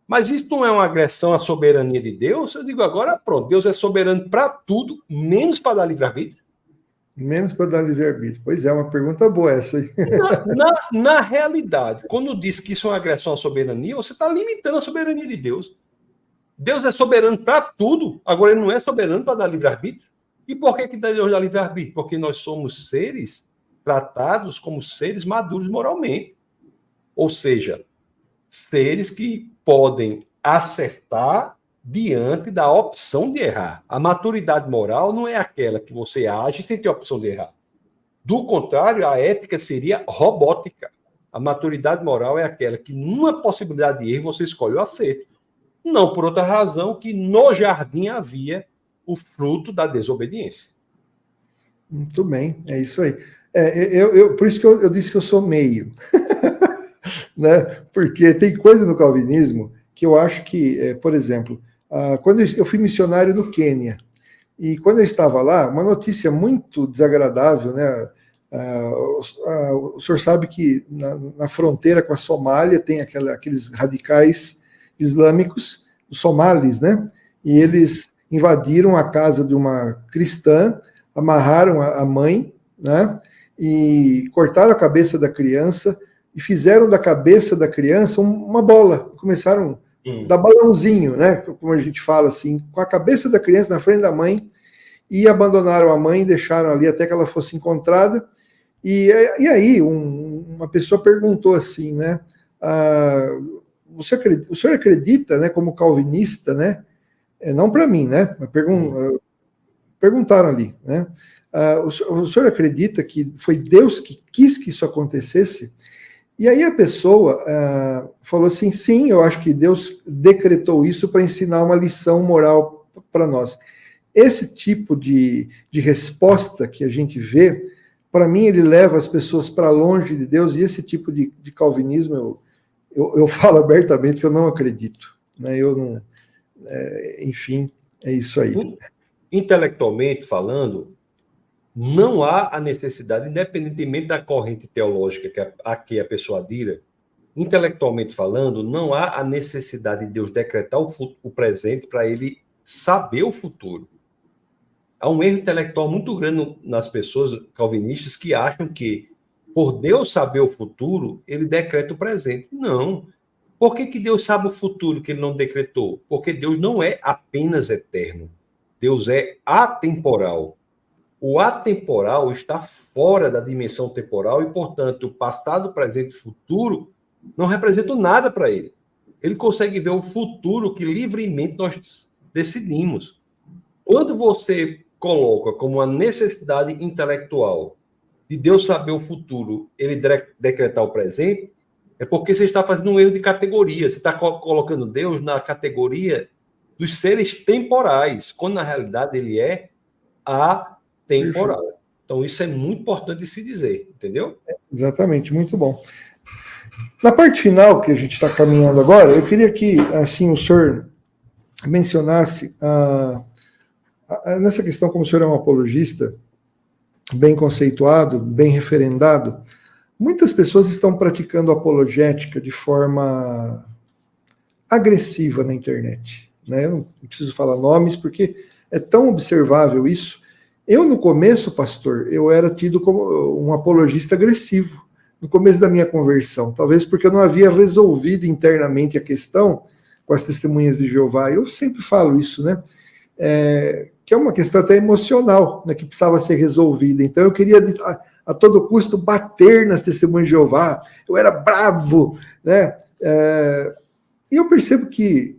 Mas isso não é uma agressão à soberania de Deus? Eu digo agora, pronto, Deus é soberano para tudo, menos para dar livre-arbítrio. Menos para dar livre-arbítrio. Pois é, uma pergunta boa essa aí. Na realidade, quando diz que isso é uma agressão à soberania, você está limitando a soberania de Deus. Deus é soberano para tudo, agora ele não é soberano para dar livre-arbítrio. E por que Deus dá livre-arbítrio? Porque nós somos seres tratados como seres maduros moralmente. Ou seja, seres que podem acertar diante da opção de errar. A maturidade moral não é aquela que você age sem ter a opção de errar. Do contrário, a ética seria robótica. A maturidade moral é aquela que, numa possibilidade de erro, você escolhe o acerto. Não por outra razão que no jardim havia o fruto da desobediência. Muito bem, é isso aí. Por isso que eu disse que eu sou meio. Né? Porque tem coisa no calvinismo que eu acho que, por exemplo, quando eu fui missionário no Quênia, e quando eu estava lá, uma notícia muito desagradável, né? O senhor sabe que na fronteira com a Somália tem aqueles radicais islâmicos, os somalis, né? E eles invadiram a casa de uma cristã, amarraram a mãe, né? E cortaram a cabeça da criança e fizeram da cabeça da criança uma bola. Começaram a dar balãozinho, né? Como a gente fala assim, com a cabeça da criança na frente da mãe, e abandonaram a mãe, deixaram ali até que ela fosse encontrada. E aí uma pessoa perguntou assim, né? O senhor acredita, né, como calvinista, né? Não para mim, né? Mas perguntaram ali, né? O senhor acredita que foi Deus que quis que isso acontecesse? E aí a pessoa falou assim, sim, eu acho que Deus decretou isso para ensinar uma lição moral para nós. Esse tipo de resposta que a gente vê, para mim, ele leva as pessoas para longe de Deus, e esse tipo de calvinismo, eu falo abertamente que eu não acredito. Né? Enfim, é isso aí. Intelectualmente falando, não há a necessidade, independentemente da corrente teológica a que a pessoa adira, intelectualmente falando, não há a necessidade de Deus decretar o presente para ele saber o futuro. Há um erro intelectual muito grande nas pessoas calvinistas que acham que, por Deus saber o futuro, ele decreta o presente. Não. Por que Deus sabe o futuro que ele não decretou? Porque Deus não é apenas eterno. Deus é atemporal. O atemporal está fora da dimensão temporal e, portanto, o passado, presente e futuro não representam nada para ele. Ele consegue ver o futuro que livremente nós decidimos. Quando você coloca como uma necessidade intelectual de Deus saber o futuro, ele decretar o presente, é porque você está fazendo um erro de categoria. Você está colocando Deus na categoria dos seres temporais, quando na realidade ele é atemporal. Então isso é muito importante de se dizer, entendeu? Exatamente, muito bom. Na parte final que a gente está caminhando agora, eu queria que assim o senhor mencionasse nessa questão, como o senhor é um apologista bem conceituado, bem referendado, muitas pessoas estão praticando apologética de forma agressiva na internet, né? Eu não preciso falar nomes, porque é tão observável isso. Eu, no começo, pastor, eu era tido como um apologista agressivo, no começo da minha conversão, talvez porque eu não havia resolvido internamente a questão com as testemunhas de Jeová. Eu sempre falo isso, né? Que é uma questão até emocional, né, que precisava ser resolvida. Então eu queria a todo custo bater nas testemunhas de Jeová. Eu era bravo, né? E eu percebo que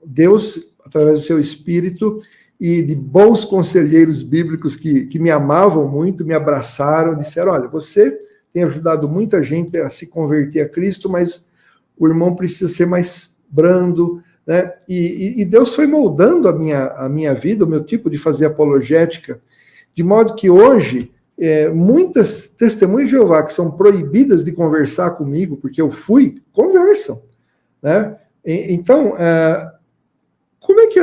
Deus, através do seu Espírito e de bons conselheiros bíblicos que me amavam muito, me abraçaram, disseram: olha, você tem ajudado muita gente a se converter a Cristo, mas o irmão precisa ser mais brando, né? E Deus foi moldando a minha vida, o meu tipo de fazer apologética, de modo que hoje muitas testemunhas de Jeová que são proibidas de conversar comigo, porque eu conversam, né? Então, como é que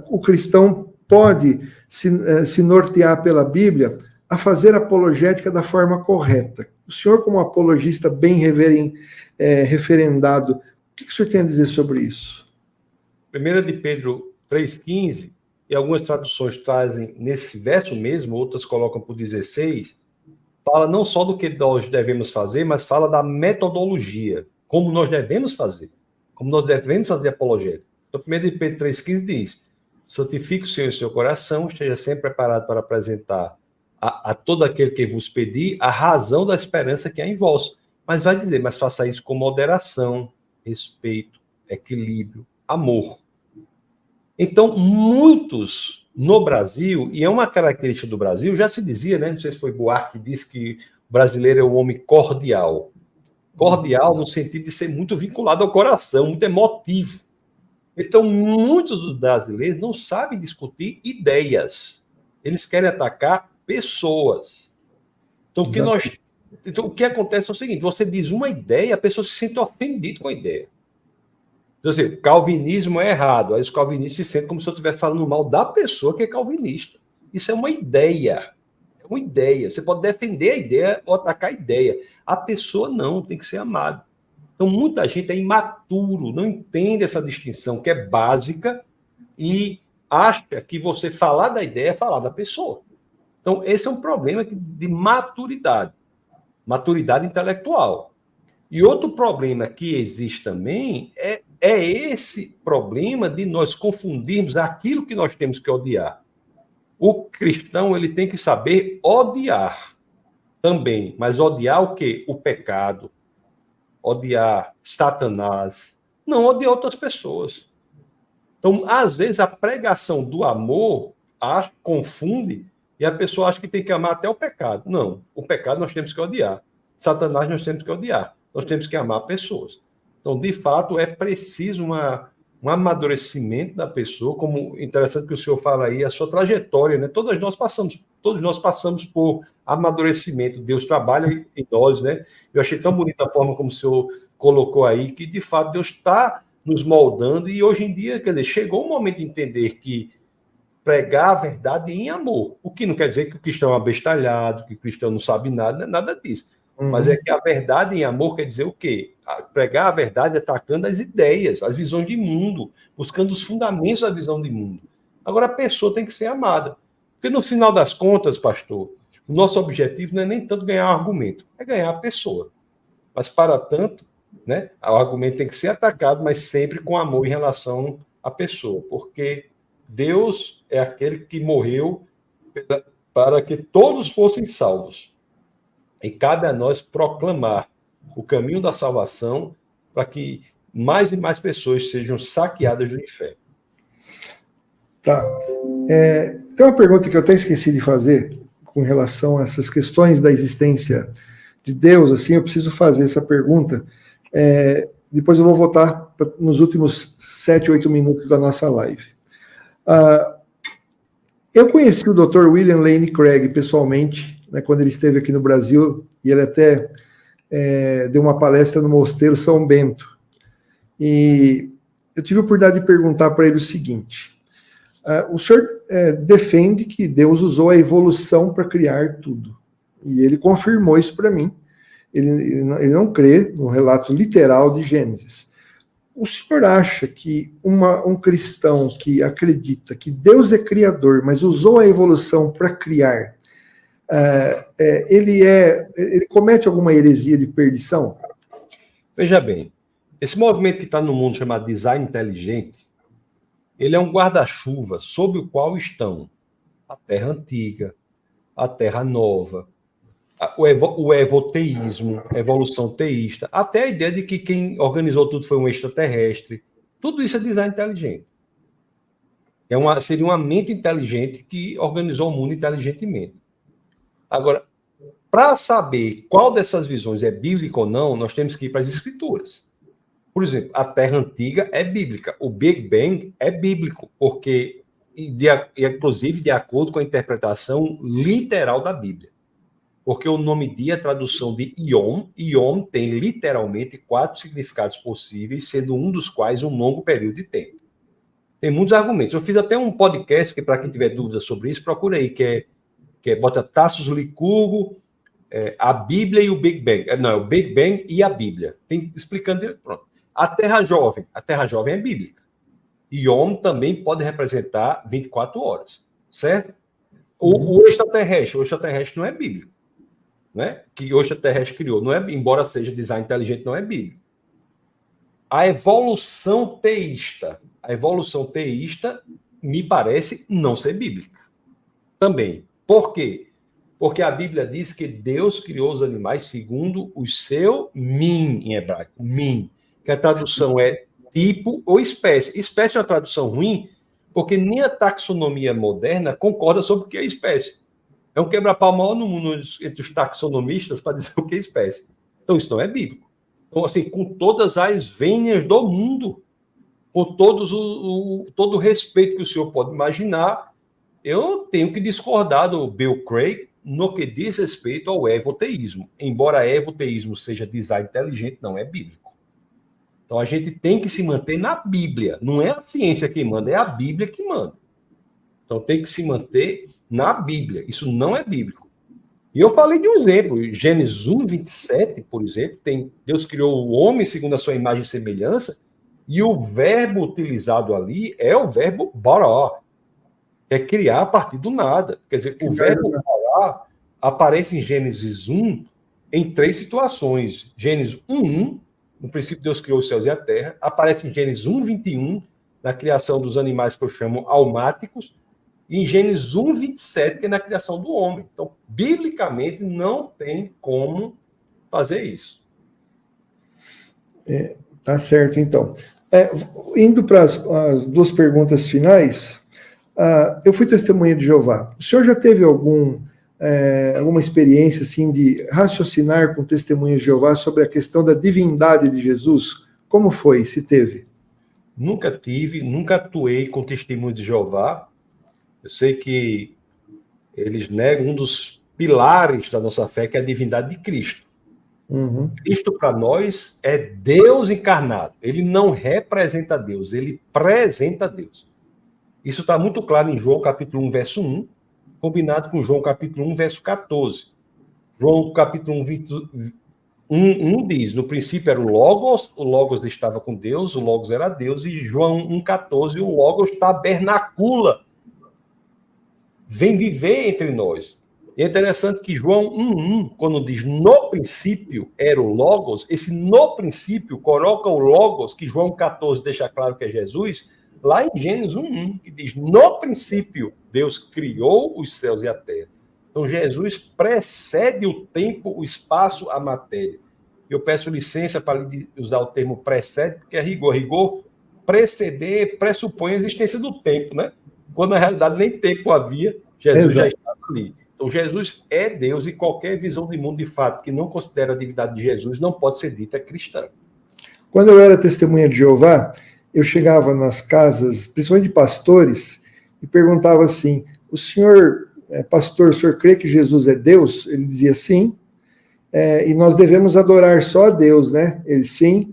o cristão pode se nortear pela Bíblia a fazer apologética da forma correta? O senhor, como apologista bem referendado, o que o senhor tem a dizer sobre isso? 1 de Pedro 3,15, e algumas traduções trazem nesse verso mesmo, outras colocam por 16, fala não só do que nós devemos fazer, mas fala da metodologia, como nós devemos fazer apologética. Então, 1 de Pedro 3,15 diz: santifique o Senhor em seu coração, esteja sempre preparado para apresentar a todo aquele que vos pedir a razão da esperança que há em vós. Mas vai dizer, mas faça isso com moderação, respeito, equilíbrio, amor. Então, muitos no Brasil, e é uma característica do Brasil, já se dizia, né? Não sei se foi Buarque que disse que o brasileiro é um homem cordial. Cordial no sentido de ser muito vinculado ao coração, muito emotivo. Então, muitos dos brasileiros não sabem discutir ideias. Eles querem atacar pessoas. Então, o que acontece é o seguinte: você diz uma ideia, a pessoa se sente ofendida com a ideia. Então, assim, calvinismo é errado. Aí os calvinistas se sentem como se eu estivesse falando mal da pessoa que é calvinista. Isso é uma ideia. É uma ideia. Você pode defender a ideia ou atacar a ideia. A pessoa não, tem que ser amada. Então, muita gente é imaturo, não entende essa distinção que é básica e acha que você falar da ideia é falar da pessoa. Então, esse é um problema de maturidade intelectual. E outro problema que existe também é esse problema de nós confundirmos aquilo que nós temos que odiar. O cristão, ele tem que saber odiar também, mas odiar o quê? O pecado, odiar Satanás, não odiar outras pessoas. Então, às vezes, a pregação do amor confunde e a pessoa acha que tem que amar até o pecado. Não, o pecado nós temos que odiar. Satanás nós temos que odiar. Nós temos que amar pessoas. Então, de fato, é preciso um amadurecimento da pessoa, como interessante que o senhor fala aí, a sua trajetória, né? Todos nós passamos por amadurecimento. Deus trabalha em nós, né? Eu achei tão bonita a forma como o senhor colocou aí, que, de fato, Deus está nos moldando, e hoje em dia, quer dizer, chegou o momento de entender que pregar a verdade em amor, o que não quer dizer que o cristão é abestalhado, que o cristão não sabe nada, nada disso. Mas é que a verdade em amor quer dizer o quê? Pregar a verdade atacando as ideias, as visões de mundo, buscando os fundamentos da visão de mundo. Agora, a pessoa tem que ser amada. Porque, no final das contas, pastor, o nosso objetivo não é nem tanto ganhar argumento, é ganhar a pessoa. Mas, para tanto, né, o argumento tem que ser atacado, mas sempre com amor em relação à pessoa. Porque Deus é aquele que morreu para que todos fossem salvos. E cabe a nós proclamar o caminho da salvação para que mais e mais pessoas sejam saqueadas do inferno. Tá. Tem uma pergunta que eu até esqueci de fazer com relação a essas questões da existência de Deus. Assim, eu preciso fazer essa pergunta. Depois eu vou voltar nos últimos 7, 8 minutos da nossa live. Eu conheci o Dr. William Lane Craig pessoalmente, né, quando ele esteve aqui no Brasil, e ele até deu uma palestra no Mosteiro São Bento. E eu tive a oportunidade de perguntar para ele o seguinte: O senhor defende que Deus usou a evolução para criar tudo. E ele confirmou isso para mim. Ele não crê no relato literal de Gênesis. O senhor acha que um cristão que acredita que Deus é criador, mas usou a evolução para criar, ele comete alguma heresia de perdição? Veja bem, esse movimento que está no mundo chamado design inteligente, ele é um guarda-chuva sob o qual estão a Terra Antiga, a Terra Nova, o evoteísmo, a evolução teísta, até a ideia de que quem organizou tudo foi um extraterrestre. Tudo isso é design inteligente. Seria uma mente inteligente que organizou o mundo inteligentemente. Agora, para saber qual dessas visões é bíblica ou não, nós temos que ir para as escrituras. Por exemplo, a Terra Antiga é bíblica. O Big Bang é bíblico, porque, inclusive, de acordo com a interpretação literal da Bíblia. Porque o nome Dia é a tradução de Yom. Yom tem literalmente 4 significados possíveis, sendo um dos quais um longo período de tempo. Tem muitos argumentos. Eu fiz até um podcast que, para quem tiver dúvidas sobre isso, procura aí, que bota Tassos Licurgo, a Bíblia e o Big Bang. Não, é o Big Bang e a Bíblia. Tem explicando. Pronto. A Terra Jovem é bíblica. Yom também pode representar 24 horas, certo? O extraterrestre não é bíblico. Né? Que o extraterrestre criou, não é, embora seja design inteligente, não é bíblico. A evolução teísta me parece não ser bíblica. Também. Por quê? Porque a Bíblia diz que Deus criou os animais segundo o seu min, em hebraico, min, que a tradução é tipo ou espécie. Espécie é uma tradução ruim, porque nem a taxonomia moderna concorda sobre o que é espécie. É um quebra-pau maior no mundo entre os taxonomistas para dizer o que é espécie. Então, isso não é bíblico. Então, assim, com todas as vênias do mundo, com todo o respeito que o senhor pode imaginar, eu tenho que discordar do Bill Craig no que diz respeito ao evoteísmo. Embora evoteísmo seja design inteligente, não é bíblico. Então, a gente tem que se manter na Bíblia. Não é a ciência que manda, é a Bíblia que manda. Então, tem que se manter na Bíblia. Isso não é bíblico. E eu falei de um exemplo. Gênesis 1, 27, por exemplo, Deus criou o homem segundo a sua imagem e semelhança, e o verbo utilizado ali é o verbo bara, que é criar a partir do nada. Quer dizer, o verbo bara aparece em Gênesis 1 em 3 situações. Gênesis 1, no princípio Deus criou os céus e a terra. Aparece em Gênesis 1, 21, na criação dos animais que eu chamo almáticos. E em Gênesis 1, 27, que é na criação do homem. Então, biblicamente, não tem como fazer isso. Tá certo, então. Indo para as 2 perguntas finais, eu fui testemunha de Jeová. O senhor já teve alguma experiência assim, de raciocinar com testemunha de Jeová sobre a questão da divindade de Jesus? Como foi, se teve? Nunca tive, nunca atuei com testemunho de Jeová. Eu sei que eles negam um dos pilares da nossa fé, que é a divindade de Cristo. Uhum. Cristo, para nós, é Deus encarnado. Ele não representa Deus, ele presenta Deus. Isso está muito claro em João capítulo 1, verso 1, combinado com João capítulo 1, verso 14. João capítulo 1 diz, no princípio era o Logos estava com Deus, o Logos era Deus, e João 1,14, o Logos tabernacula, vem viver entre nós. E é interessante que João 1,1, quando diz no princípio era o Logos, esse no princípio coloca o Logos, que João 14 deixa claro que é Jesus, lá em Gênesis 1,1, que diz no princípio Deus criou os céus e a terra. Então Jesus precede o tempo, o espaço, a matéria. Eu peço licença para usar o termo precede, porque a rigor, preceder pressupõe a existência do tempo, né? Quando na realidade nem tempo havia, Jesus já estava ali. Então Jesus é Deus e qualquer visão de mundo de fato que não considera a divindade de Jesus não pode ser dita cristã. Quando eu era testemunha de Jeová, eu chegava nas casas, principalmente de pastores, e perguntava assim, o senhor, pastor, o senhor crê que Jesus é Deus? Ele dizia sim, e nós devemos adorar só a Deus, né? Ele sim,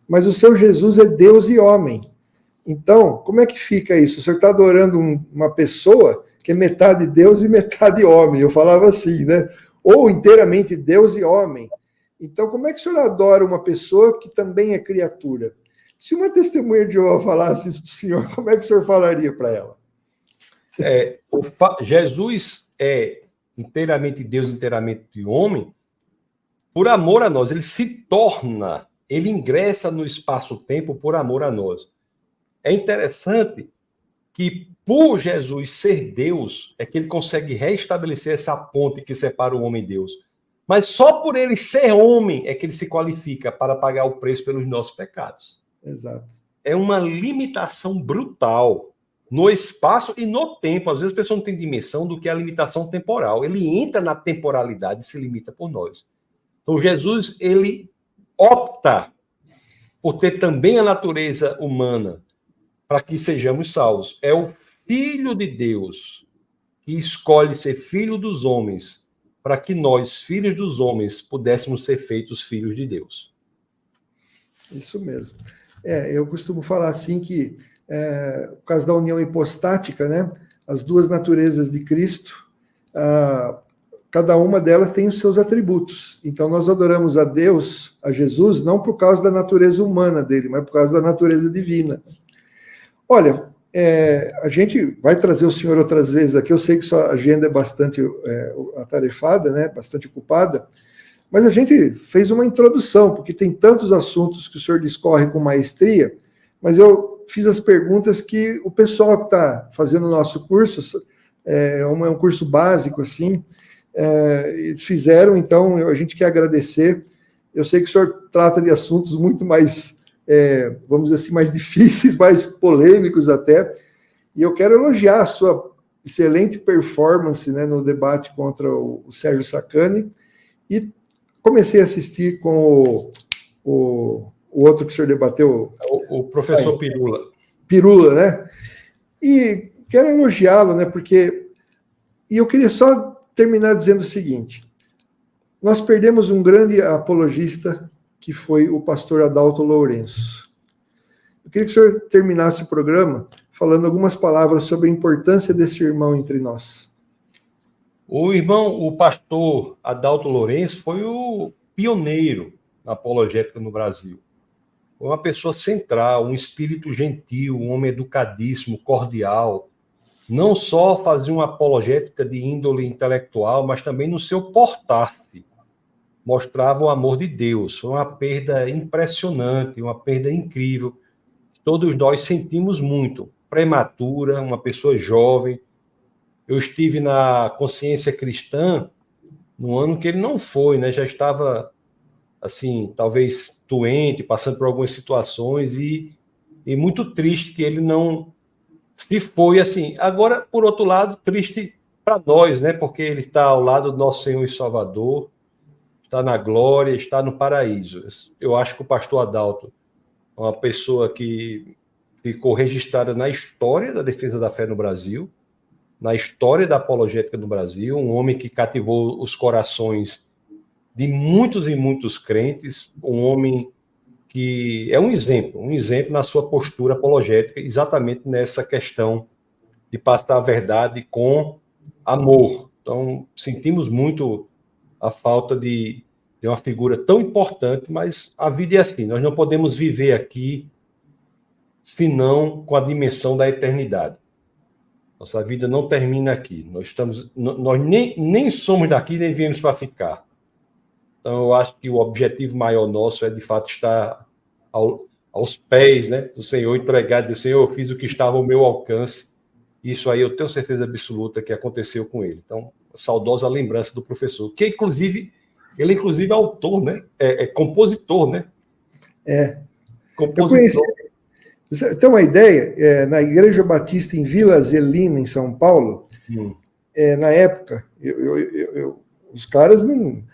mas o seu Jesus é Deus e homem. Então, como é que fica isso? O senhor está adorando uma pessoa que é metade Deus e metade homem. Eu falava assim, né? Ou inteiramente Deus e homem. Então, como é que o senhor adora uma pessoa que também é criatura? Se uma testemunha de Jeová falasse isso para o senhor, como é que o senhor falaria para ela? Jesus é inteiramente Deus, inteiramente homem, por amor a nós. Ele se torna, ele ingressa no espaço-tempo por amor a nós. É interessante que, por Jesus ser Deus, é que ele consegue restabelecer essa ponte que separa o homem e Deus. Mas só por ele ser homem é que ele se qualifica para pagar o preço pelos nossos pecados. Exato. É uma limitação brutal no espaço e no tempo. Às vezes a pessoa não tem dimensão do que é a limitação temporal. Ele entra na temporalidade e se limita por nós. Então Jesus, ele opta por ter também a natureza humana para que sejamos salvos. É o Filho de Deus que escolhe ser filho dos homens para que nós, filhos dos homens, pudéssemos ser feitos filhos de Deus. Isso mesmo. Eu costumo falar assim que, por causa da união hipostática, né, as duas naturezas de Cristo, cada uma delas tem os seus atributos. Então, nós adoramos a Deus, a Jesus, não por causa da natureza humana dele, mas por causa da natureza divina. Olha, a gente vai trazer o senhor outras vezes aqui, eu sei que sua agenda é bastante atarefada, né, bastante ocupada, mas a gente fez uma introdução, porque tem tantos assuntos que o senhor discorre com maestria, mas eu fiz as perguntas que o pessoal que está fazendo o nosso curso, é um curso básico, assim, fizeram, então a gente quer agradecer. Eu sei que o senhor trata de assuntos muito mais, vamos dizer assim, mais difíceis, mais polêmicos até, e eu quero elogiar a sua excelente performance, né, no debate contra o Sérgio Sacani, e comecei a assistir com o outro que o senhor debateu. O professor Pirula. Pirula, né? E quero elogiá-lo, né? Porque... E eu queria só terminar dizendo o seguinte. Nós perdemos um grande apologista, que foi o pastor Adalto Lourenço. Eu queria que o senhor terminasse o programa falando algumas palavras sobre a importância desse irmão entre nós. O pastor Adalto Lourenço foi o pioneiro na apologética no Brasil. Foi uma pessoa central, um espírito gentil, um homem educadíssimo, cordial. Não só fazia uma apologética de índole intelectual, mas também no seu portar-se. Mostrava o amor de Deus. Foi uma perda impressionante, uma perda incrível. Todos nós sentimos muito. Prematura, uma pessoa jovem. Eu estive na Consciência Cristã no ano que ele não foi, né? Já estava, assim, talvez doente, passando por algumas situações e muito triste que ele não se foi, assim. Agora, por outro lado, triste para nós, né? Porque ele está ao lado do nosso Senhor e Salvador, está na glória, está no paraíso. Eu acho que o pastor Adalto é uma pessoa que ficou registrada na história da defesa da fé no Brasil, na história da apologética no Brasil, um homem que cativou os corações de muitos e muitos crentes, um homem que é um exemplo na sua postura apologética, exatamente nessa questão de passar a verdade com amor. Então, sentimos muito a falta de uma figura tão importante, mas a vida é assim, nós não podemos viver aqui senão com a dimensão da eternidade. Nossa vida não termina aqui. Nós nem somos daqui, nem viemos para ficar. Então, eu acho que o objetivo maior nosso é, de fato, estar aos pés, né, do Senhor, entregar, dizer, Senhor, eu fiz o que estava ao meu alcance. Isso aí eu tenho certeza absoluta que aconteceu com ele. Então, saudosa lembrança do professor, que ele inclusive é autor, né? É compositor, né? Compositor. Você tem uma ideia? Na Igreja Batista em Vila Zelina, em São Paulo, na época, os caras não...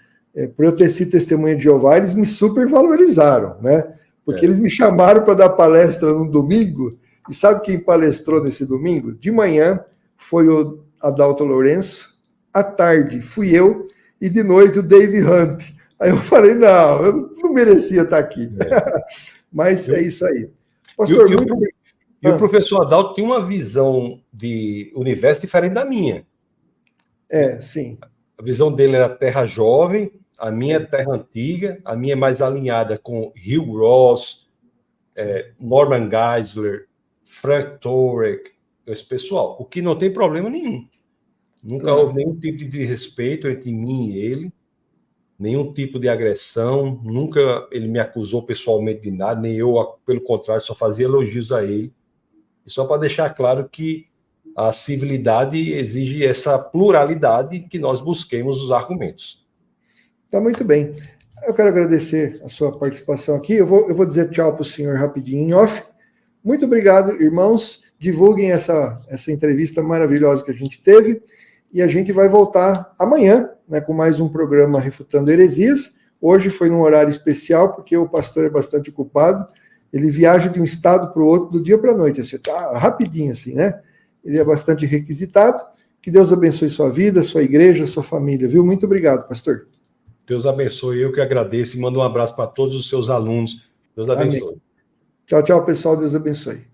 por eu ter sido testemunha de Jeová, eles me supervalorizaram, né? Porque eles me chamaram para dar palestra no domingo, e sabe quem palestrou nesse domingo? De manhã foi o Adalto Lourenço, à tarde fui eu, e de noite o Dave Hunt. Aí eu falei, não, eu não merecia estar aqui. Mas é isso aí. Pastor, muito obrigado. E o professor Adalto tinha uma visão de universo diferente da minha. Sim. A visão dele era terra jovem, a minha terra antiga, a minha é mais alinhada com Hugh Ross, Norman Geisler, Frank Turek, esse pessoal, o que não tem problema nenhum. Nunca houve nenhum tipo de respeito entre mim e ele, nenhum tipo de agressão, nunca ele me acusou pessoalmente de nada, nem eu, pelo contrário, só fazia elogios a ele. E só para deixar claro que a civilidade exige essa pluralidade que nós busquemos os argumentos. Tá muito bem. Eu quero agradecer a sua participação aqui. Eu vou dizer tchau para o senhor rapidinho em off. Muito obrigado, irmãos. Divulguem essa entrevista maravilhosa que a gente teve. E a gente vai voltar amanhã, né, com mais um programa Refutando Heresias. Hoje foi num horário especial, porque o pastor é bastante ocupado. Ele viaja de um estado para o outro do dia para a noite. Assim, tá rapidinho assim, né? Ele é bastante requisitado. Que Deus abençoe sua vida, sua igreja, sua família, viu? Muito obrigado, pastor. Deus abençoe, eu que agradeço e mando um abraço para todos os seus alunos. Deus abençoe. Amém. Tchau, tchau, pessoal. Deus abençoe.